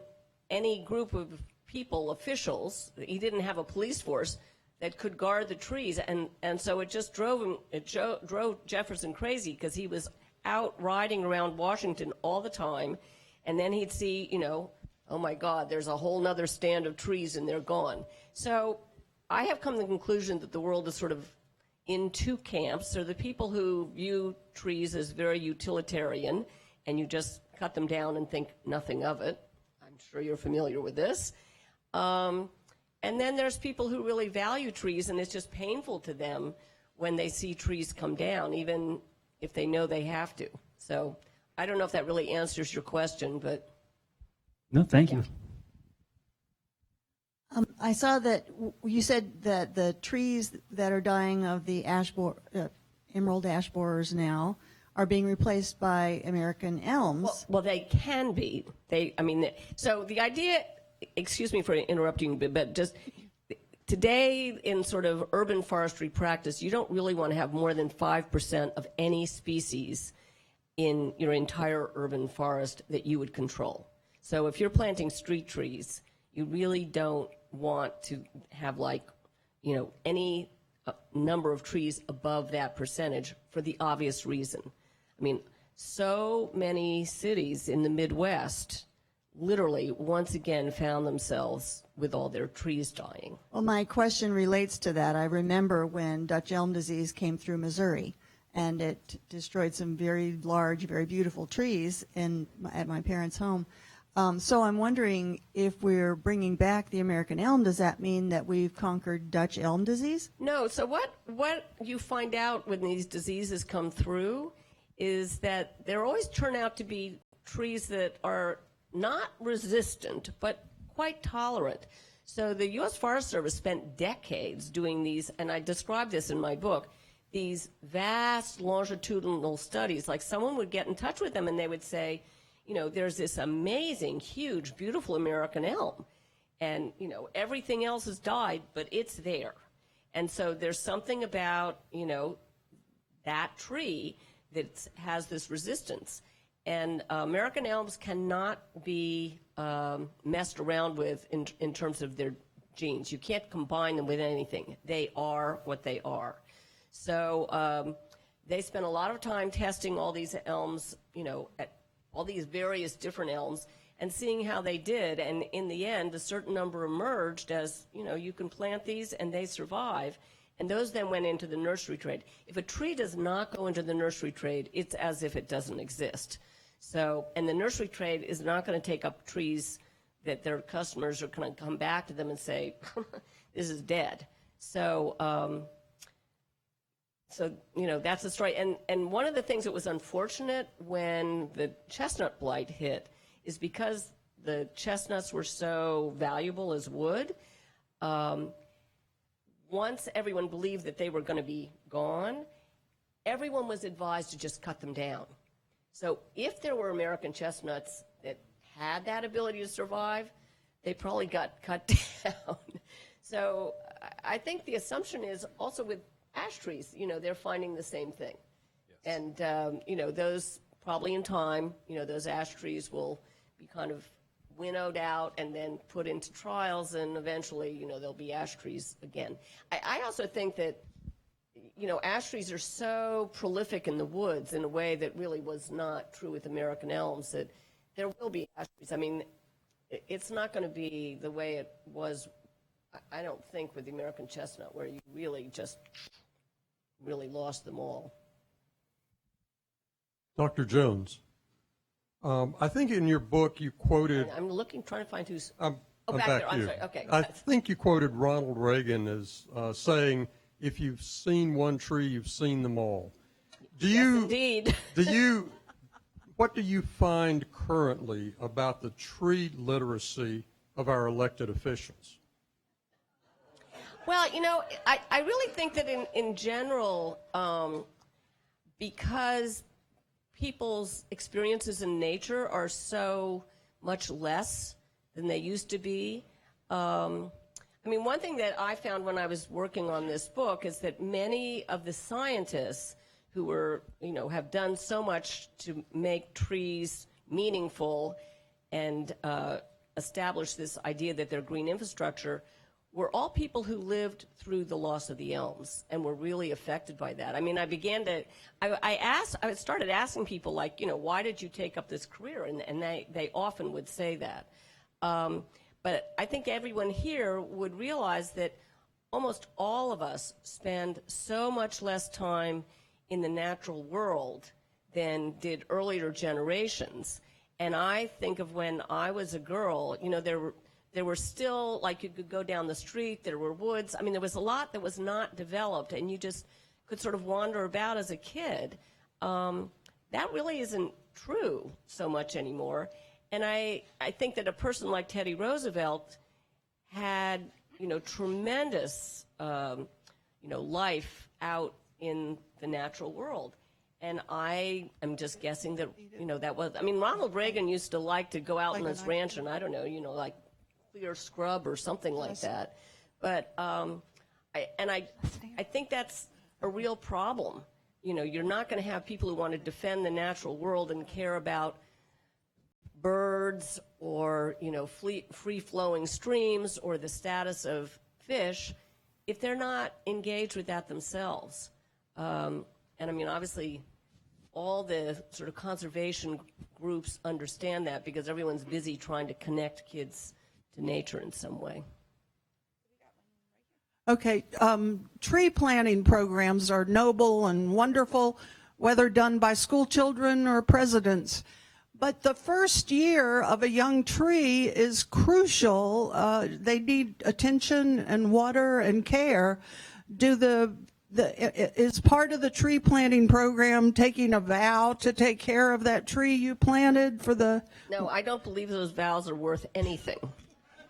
any group of people, officials, he didn't have a police force that could guard the trees, and so it just drove Jefferson crazy, because he was out riding around Washington all the time, and then he'd see, oh my God, there's a whole nother stand of trees and they're gone. So I have come to the conclusion that the world is sort of in two camps. There are the people who view trees as very utilitarian, and you just cut them down and think nothing of it. I'm sure you're familiar with this. And then there's people who really value trees, and it's just painful to them when they see trees come down, even if they know they have to. So I don't know if that really answers your question, but. No, thank you. I saw that you said that the trees that are dying of the emerald ash borers now are being replaced by American elms. Well, they can be. So the idea, excuse me for interrupting, but just today in sort of urban forestry practice, you don't really want to have more than 5% of any species in your entire urban forest that you would control. So if you're planting street trees, you really don't want to have any number of trees above that percentage for the obvious reason. I mean, so many cities in the Midwest literally once again found themselves with all their trees dying. Well, my question relates to that. I remember when Dutch elm disease came through Missouri, and it destroyed some very large, very beautiful trees at my parents' home. So I'm wondering, if we're bringing back the American elm, does that mean that we've conquered Dutch elm disease? No. So what you find out when these diseases come through is that there always turn out to be trees that are not resistant, but quite tolerant. So the U.S. Forest Service spent decades doing these, and I describe this in my book, these vast longitudinal studies. Like, someone would get in touch with them and they would say, there's this amazing, huge, beautiful American elm, and, everything else has died, but it's there. And so there's something about, that tree that has this resistance. And American elms cannot be messed around with in terms of their genes. You can't combine them with anything. They are what they are. So they spent a lot of time testing all these elms, at all these various different elms, and seeing how they did. And in the end, a certain number emerged as, you can plant these and they survive. And those then went into the nursery trade. If a tree does not go into the nursery trade, it's as if it doesn't exist. So, and the nursery trade is not going to take up trees that their customers are going to come back to them and say, this is dead. So, that's the story. And one of the things that was unfortunate when the chestnut blight hit is because the chestnuts were so valuable as wood, once everyone believed that they were going to be gone, everyone was advised to just cut them down. So if there were American chestnuts that had that ability to survive, they probably got cut down. So I think the assumption is also with ash trees, they're finding the same thing. Yes. And, those probably in time, those ash trees will be kind of winnowed out and then put into trials, and eventually, there'll be ash trees again. I also think that, ash trees are so prolific in the woods in a way that really was not true with American elms, that there will be ash trees. I mean, it's not going to be the way it was, I don't think, with the American chestnut, where you really lost them all. Dr. Jones, I think in your book you quoted... I'm trying to find who's... I'm back back there. I'm here. sorry. Okay. I think you quoted Ronald Reagan as saying, if you've seen one tree, you've seen them all. Yes, indeed. What do you find currently about the tree literacy of our elected officials? Well, I really think that in general, because people's experiences in nature are so much less than they used to be. One thing that I found when I was working on this book is that many of the scientists who have done so much to make trees meaningful and establish this idea that they're green infrastructure were all people who lived through the loss of the elms and were really affected by that. I started asking people, like, why did you take up this career? And they often would say that. But I think everyone here would realize that almost all of us spend so much less time in the natural world than did earlier generations. And I think of when I was a girl, there were still, like, you could go down the street, there were woods. There was a lot that was not developed, and you just could sort of wander about as a kid. That really isn't true so much anymore. And I think that a person like Teddy Roosevelt had, tremendous, life out in the natural world. And I am just guessing that, that was, Ronald Reagan used to like to go out on his ranch and, I don't know, like clear scrub or something like that. But, I think that's a real problem. You're not going to have people who want to defend the natural world and care about birds or, free-flowing streams or the status of fish if they're not engaged with that themselves. Obviously, all the sort of conservation groups understand that because everyone's busy trying to connect kids to nature in some way. Okay, tree planting programs are noble and wonderful, whether done by school children or presidents. But the first year of a young tree is crucial. They need attention and water and care. Is part of the tree planting program taking a vow to take care of that tree you planted for the? No, I don't believe those vows are worth anything.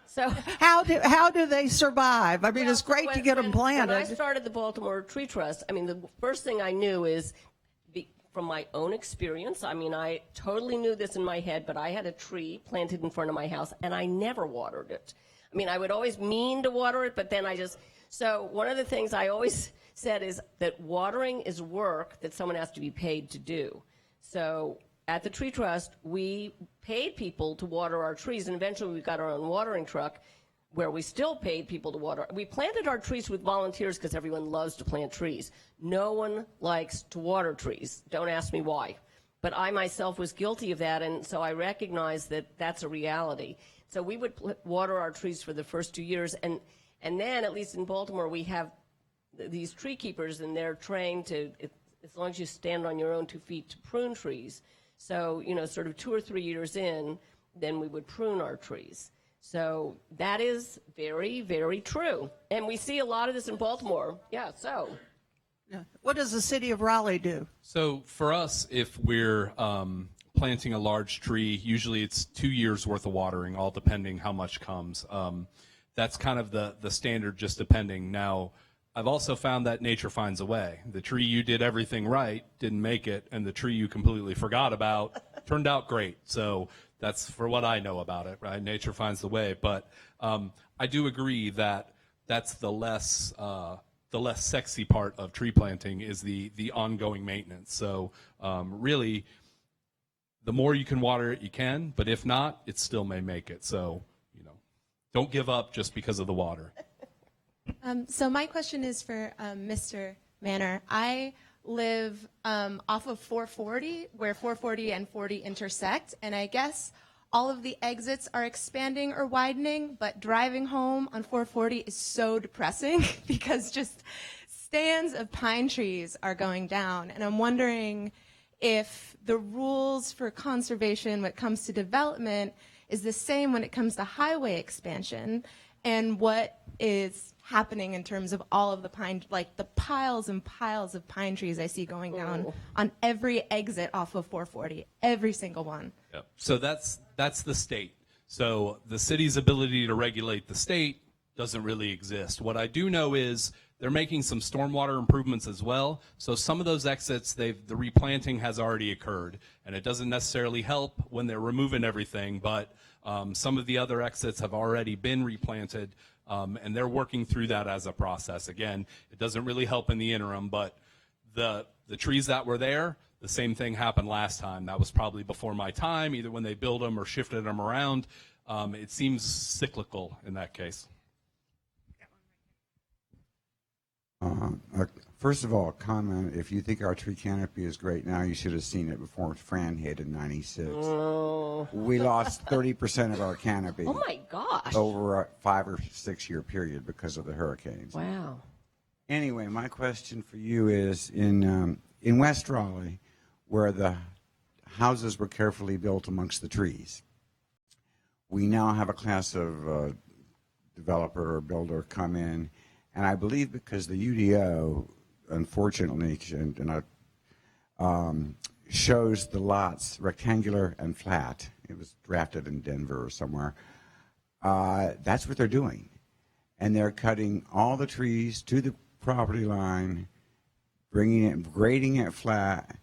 So how do they survive? It's great to get them planted. When I started the Baltimore Tree Trust, the first thing I knew is, from my own experience, I totally knew this in my head, but I had a tree planted in front of my house, and I never watered it. I would always mean to water it, but then so one of the things I always said is that watering is work that someone has to be paid to do. So at the Tree Trust, we paid people to water our trees, and eventually we got our own watering truck where we still paid people to water. We planted our trees with volunteers because everyone loves to plant trees. No one likes to water trees. Don't ask me why. But I myself was guilty of that, and so I recognized that that's a reality. So we would water our trees for the first 2 years, and then, at least in Baltimore, we have these tree keepers, and they're trained to, as long as you stand on your own 2 feet, to prune trees. So, sort of 2 or 3 years in, then we would prune our trees. So that is very, very true. And we see a lot of this in Baltimore. Yeah, so. Yeah. What does the city of Raleigh do? So for us, if we're planting a large tree, usually it's 2 years worth of watering, all depending how much comes. That's kind of the standard, just depending. Now, I've also found that nature finds a way. The tree you did everything right didn't make it, and the tree you completely forgot about turned out great. So that's for what I know about it, right? Nature finds the way. But I do agree that that's the less sexy part of tree planting is the ongoing maintenance. So really, the more you can water it, you can. But if not, it still may make it. So don't give up just because of the water. So my question is for Mr. Manor. I live off of 440, where 440 and 40 intersect, and I guess all of the exits are expanding or widening, but driving home on 440 is so depressing because just stands of pine trees are going down, and I'm wondering if the rules for conservation when it comes to development is the same when it comes to highway expansion, and what is happening in terms of all of the pine, like the piles and piles of pine trees I see going down on every exit off of 440, every single one. Yep. So that's the state. So the city's ability to regulate the state doesn't really exist. What I do know is they're making some stormwater improvements as well. So some of those exits, the replanting has already occurred, and it doesn't necessarily help when they're removing everything, but some of the other exits have already been replanted. And they're working through that as a process. Again, it doesn't really help in the interim, but the trees that were there, the same thing happened last time. That was probably before my time, either when they built them or shifted them around. It seems cyclical in that case. First of all, a comment, if you think our tree canopy is great now, you should have seen it before Fran hit in 96. Oh. We lost 30% of our canopy. Oh, my gosh. Over a 5 or 6 year period because of the hurricanes. Wow. Anyway, my question for you is, in West Raleigh, where the houses were carefully built amongst the trees, we now have a class of developer or builder come in, and I believe because the UDO, unfortunately, shows the lots rectangular and flat. It was drafted in Denver or somewhere. That's what they're doing. and they're cutting all the trees to the property line, grading it flat,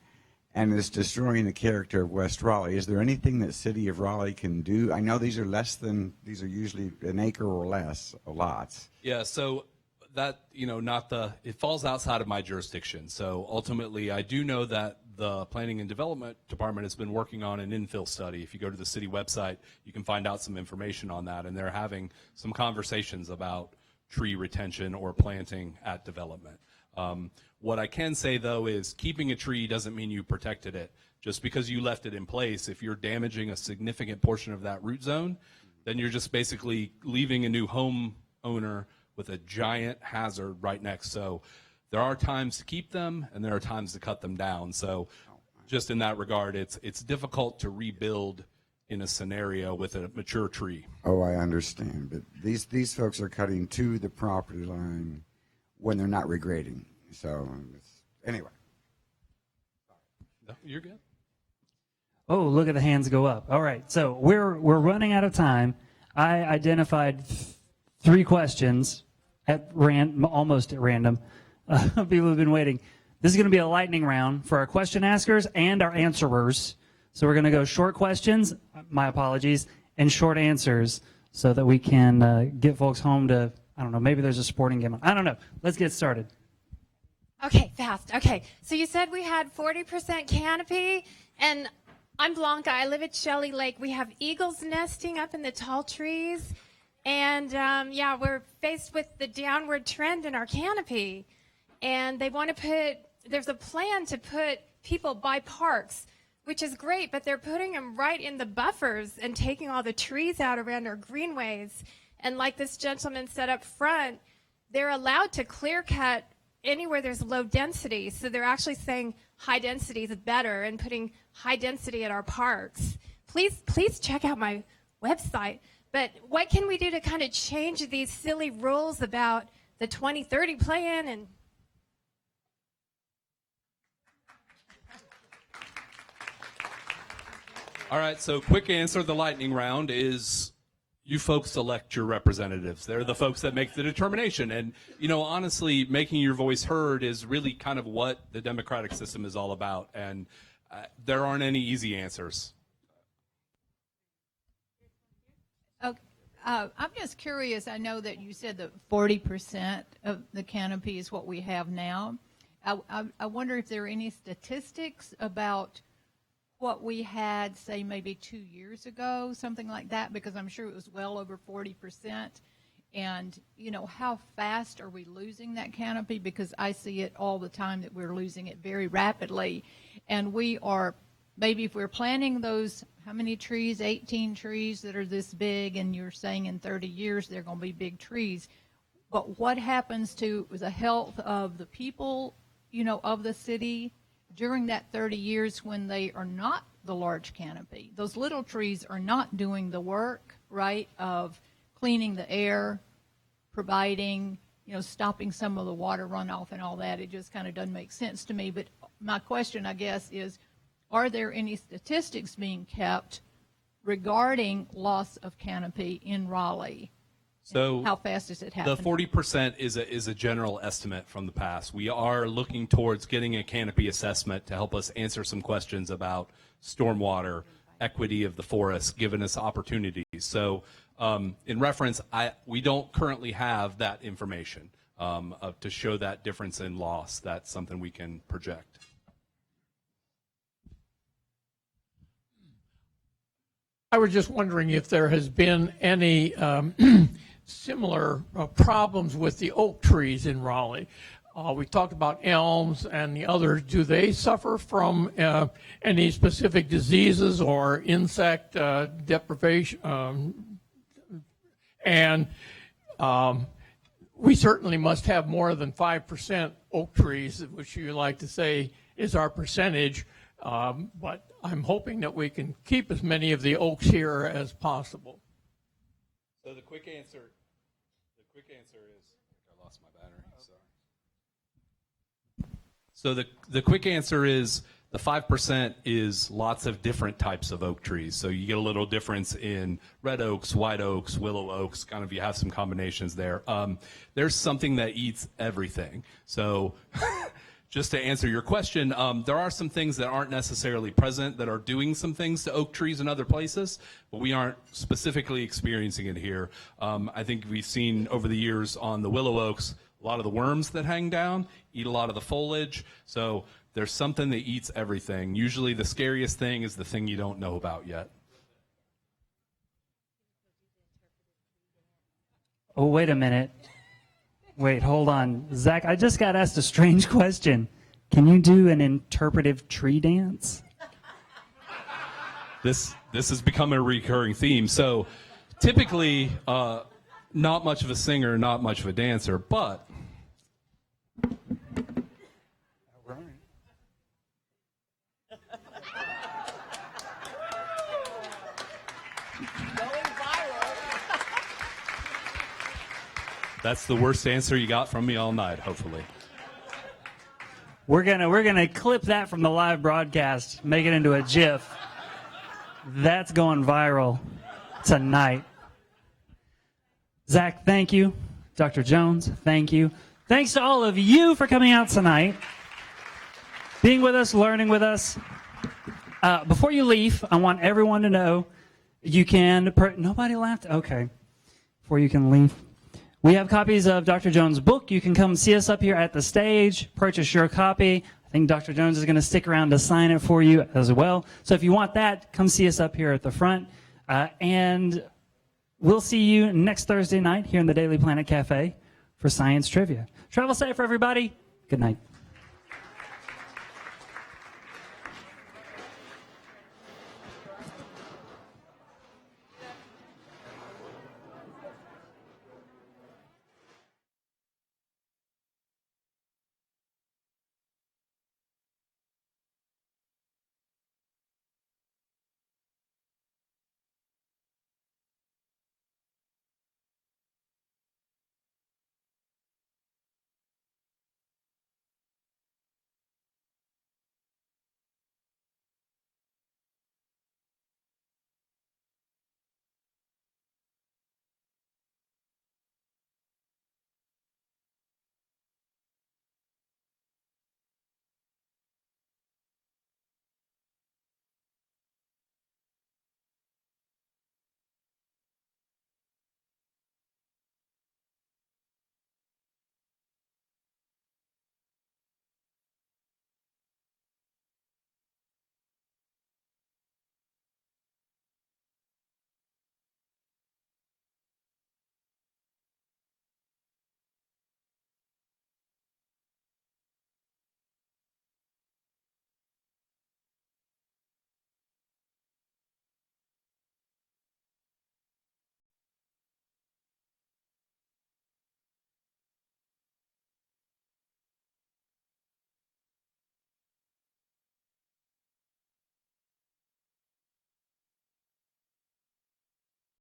and it's destroying the character of West Raleigh. Is there anything that City of Raleigh can do? I know these are usually an acre or less of lots. Yeah, so that, it falls outside of my jurisdiction. So ultimately, I do know that the Planning and Development Department has been working on an infill study. If you go to the city website, you can find out some information on that, and they're having some conversations about tree retention or planting at development. What I can say, though, is keeping a tree doesn't mean you protected it. Just because you left it in place, if you're damaging a significant portion of that root zone, then you're just basically leaving a new homeowner with a giant hazard right next. So there are times to keep them, and there are times to cut them down. So just in that regard, it's difficult to rebuild in a scenario with a mature tree. Oh, I understand. But these folks are cutting to the property line when they're not regrading. So anyway. No, you're good. Oh, look at the hands go up. All right, so we're running out of time. I identified 3 questions almost at random. People have been waiting. This is going to be a lightning round for our question askers and our answerers. So we're going to go short questions, my apologies, and short answers so that we can get folks home to, I don't know, maybe there's a sporting game. I don't know. Let's get started. Okay, fast. Okay, so you said we had 40% canopy, and I'm Blanca. I live at Shelley Lake. We have eagles nesting up in the tall trees, and yeah, we're faced with the downward trend in our canopy. And they want to there's a plan to put people by parks, which is great, but they're putting them right in the buffers and taking all the trees out around our greenways. And like this gentleman said up front, they're allowed to clear cut anywhere there's low density. So they're actually saying high density is better and putting high density at our parks. Please check out my website. But what can we do to kind of change these silly rules about the 2030 plan? And All right, so quick answer, the lightning round is you folks elect your representatives. They're the folks that make the determination. And, honestly, making your voice heard is really kind of what the democratic system is all about. And there aren't any easy answers. Okay. I'm just curious. I know that you said that 40% of the canopy is what we have now. I wonder if there are any statistics about what we had, say, maybe 2 years ago, something like that, because I'm sure it was well over 40%. And, how fast are we losing that canopy? Because I see it all the time that we're losing it very rapidly. And we are, maybe if we're planting those, how many trees, 18 trees that are this big, and you're saying in 30 years they're going to be big trees. But what happens to the health of the people, of the city during that 30 years when they are not the large canopy? Those little trees are not doing the work, right, of cleaning the air, providing, stopping some of the water runoff and all that. It just kind of doesn't make sense to me. But my question, I guess, is, are there any statistics being kept regarding loss of canopy in Raleigh? So how fast is it happening? The 40% is a general estimate from the past. We are looking towards getting a canopy assessment to help us answer some questions about stormwater, equity of the forest, given us opportunities. So in reference, we don't currently have that information to show that difference in loss. That's something we can project. I was just wondering if there has been any similar problems with the oak trees in Raleigh. We talked about elms and the others. Do they suffer from any specific diseases or insect deprivation? And we certainly must have more than 5% oak trees, which you like to say is our percentage. But I'm hoping that we can keep as many of the oaks here as possible. So the quick answer is, I lost my battery. Sorry. So the quick answer is The 5% is lots of different types of oak trees. So you get a little difference in red oaks, white oaks, willow oaks, kind of you have some combinations there. There's something that eats everything. So just to answer your question, there are some things that aren't necessarily present that are doing some things to oak trees in other places, but we aren't specifically experiencing it here. I think we've seen over the years on the willow oaks, a lot of the worms that hang down eat a lot of the foliage. So there's something that eats everything. Usually the scariest thing is the thing you don't know about yet. Oh, wait a minute. Wait, hold on. Zach, I just got asked a strange question. Can you do an interpretive tree dance? This has become a recurring theme. So typically, not much of a singer, not much of a dancer, but that's the worst answer you got from me all night, hopefully. We're gonna clip that from the live broadcast, make it into a GIF. That's going viral tonight. Zach, thank you. Dr. Jones, thank you. Thanks to all of you for coming out tonight, being with us, learning with us. Before you leave, I want everyone to know you can... Nobody laughed? Okay. Before you can leave. We have copies of Dr. Jones' book. You can come see us up here at the stage, purchase your copy. I think Dr. Jones is going to stick around to sign it for you as well. So if you want that, come see us up here at the front. And we'll see you next Thursday night here in the Daily Planet Cafe for Science Trivia. Travel safe, everybody. Good night.